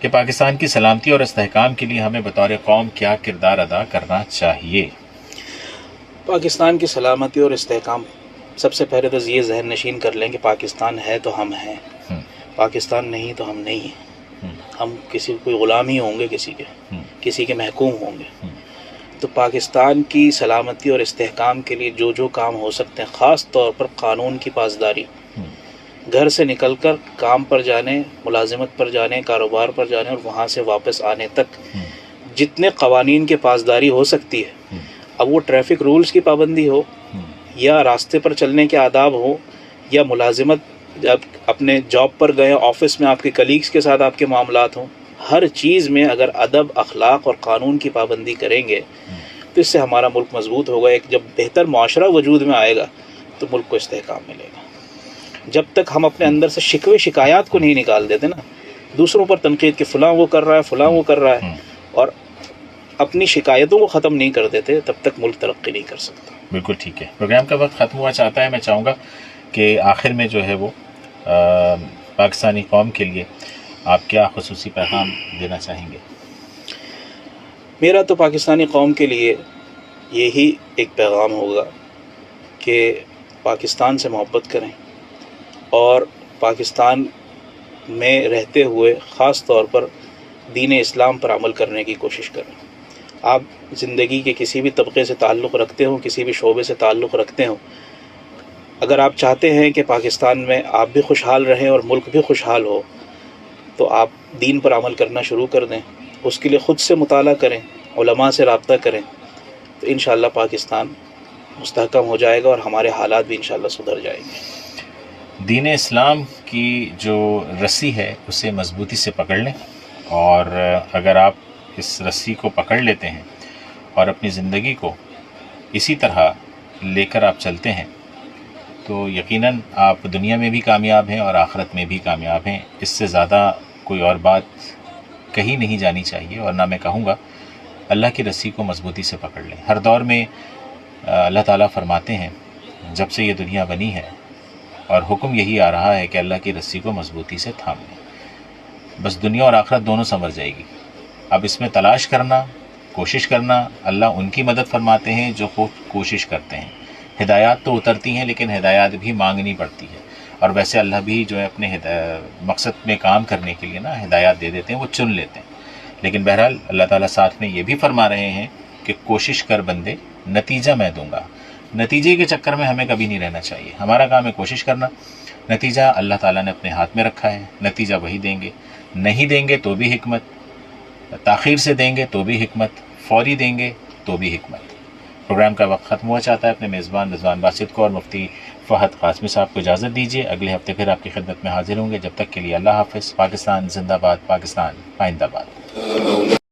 کہ پاکستان کی سلامتی اور استحکام کے لیے ہمیں بطور قوم کیا کردار ادا کرنا چاہیے؟ پاکستان کی سلامتی اور استحکام، سب سے پہلے تو یہ ذہن نشین کر لیں کہ پاکستان ہے تو ہم ہیں، ہم، پاکستان نہیں تو ہم نہیں ہیں. ہم، ہم کسی کوئی غلام ہی ہوں گے، ہم، کسی کے محکوم ہوں گے. ہم. تو پاکستان کی سلامتی اور استحکام کے لیے جو کام ہو سکتے ہیں، خاص طور پر قانون کی پاسداری، ہم. گھر سے نکل کر کام پر جانے، ملازمت پر جانے، کاروبار پر جانے اور وہاں سے واپس آنے تک ہم. جتنے قوانین کی پاسداری ہو سکتی ہے، ہم. اب وہ ٹریفک رولز کی پابندی ہو ہم. یا راستے پر چلنے کے آداب ہو یا ملازمت جب اپنے جاب پر گئے، آفس میں آپ کے کلیگز کے ساتھ آپ کے معاملات ہوں، ہر چیز میں اگر ادب، اخلاق اور قانون کی پابندی کریں گے تو اس سے ہمارا ملک مضبوط ہوگا. ایک جب بہتر معاشرہ وجود میں آئے گا تو ملک کو استحکام ملے گا. جب تک ہم اپنے اندر سے شکوے شکایات کو نہیں نکال دیتے نا، دوسروں پر تنقید کہ فلاں وہ کر رہا ہے، فلاں وہ کر رہا ہے، اور اپنی شکایتوں کو ختم نہیں کر دیتے، تب تک ملک ترقی نہیں کر سکتا. بالکل ٹھیک ہے. پروگرام کا وقت ختم ہوا چاہتا ہے. میں چاہوں گا کہ آخر میں جو ہے وہ پاکستانی قوم کے لیے آپ کیا خصوصی پیغام دینا چاہیں گے؟ میرا تو پاکستانی قوم کے لیے یہی ایک پیغام ہوگا کہ پاکستان سے محبت کریں اور پاکستان میں رہتے ہوئے خاص طور پر دین اسلام پر عمل کرنے کی کوشش کریں. آپ زندگی کے کسی بھی طبقے سے تعلق رکھتے ہوں، کسی بھی شعبے سے تعلق رکھتے ہوں، اگر آپ چاہتے ہیں کہ پاکستان میں آپ بھی خوشحال رہیں اور ملک بھی خوشحال ہو تو آپ دین پر عمل کرنا شروع کر دیں. اس کے لیے خود سے مطالعہ کریں، علماء سے رابطہ کریں، تو انشاءاللہ پاکستان مستحکم ہو جائے گا اور ہمارے حالات بھی انشاءاللہ سدھر جائیں گے. دین اسلام کی جو رسی ہے اسے مضبوطی سے پکڑ لیں، اور اگر آپ اس رسی کو پکڑ لیتے ہیں اور اپنی زندگی کو اسی طرح لے کر آپ چلتے ہیں تو یقیناً آپ دنیا میں بھی کامیاب ہیں اور آخرت میں بھی کامیاب ہیں. اس سے زیادہ کوئی اور بات کہی نہیں جانی چاہیے، اور نہ میں کہوں گا. اللہ کی رسی کو مضبوطی سے پکڑ لیں. ہر دور میں اللہ تعالیٰ فرماتے ہیں جب سے یہ دنیا بنی ہے اور حکم یہی آ رہا ہے کہ اللہ کی رسی کو مضبوطی سے تھام لیں. بس دنیا اور آخرت دونوں سنور جائے گی. اب اس میں تلاش کرنا، کوشش کرنا، اللہ ان کی مدد فرماتے ہیں جو کوشش کرتے ہیں. ہدایات تو اترتی ہیں لیکن ہدایات بھی مانگنی پڑتی ہے، اور ویسے اللہ بھی جو ہے اپنے مقصد میں کام کرنے کے لیے نا ہدایات دے دیتے ہیں، وہ چن لیتے ہیں. لیکن بہرحال اللہ تعالیٰ ساتھ میں یہ بھی فرما رہے ہیں کہ کوشش کر بندے، نتیجہ میں دوں گا. نتیجے کے چکر میں ہمیں کبھی نہیں رہنا چاہیے. ہمارا کام ہے کوشش کرنا. نتیجہ اللہ تعالیٰ نے اپنے ہاتھ میں رکھا ہے، نتیجہ وہی دیں گے. نہیں دیں گے تو بھی حکمت، تاخیر سے دیں گے تو بھی حکمت، فوری دیں گے تو بھی حکمت. پروگرام کا وقت ختم ہوا چاہتا ہے. اپنے میزبان رضوان باسط کو اور مفتی فہد قاسمی صاحب کو اجازت دیجیے. اگلے ہفتے پھر آپ کی خدمت میں حاضر ہوں گے. جب تک کے لیے اللہ حافظ. پاکستان زندہ باد، پاکستان پائندہ باد.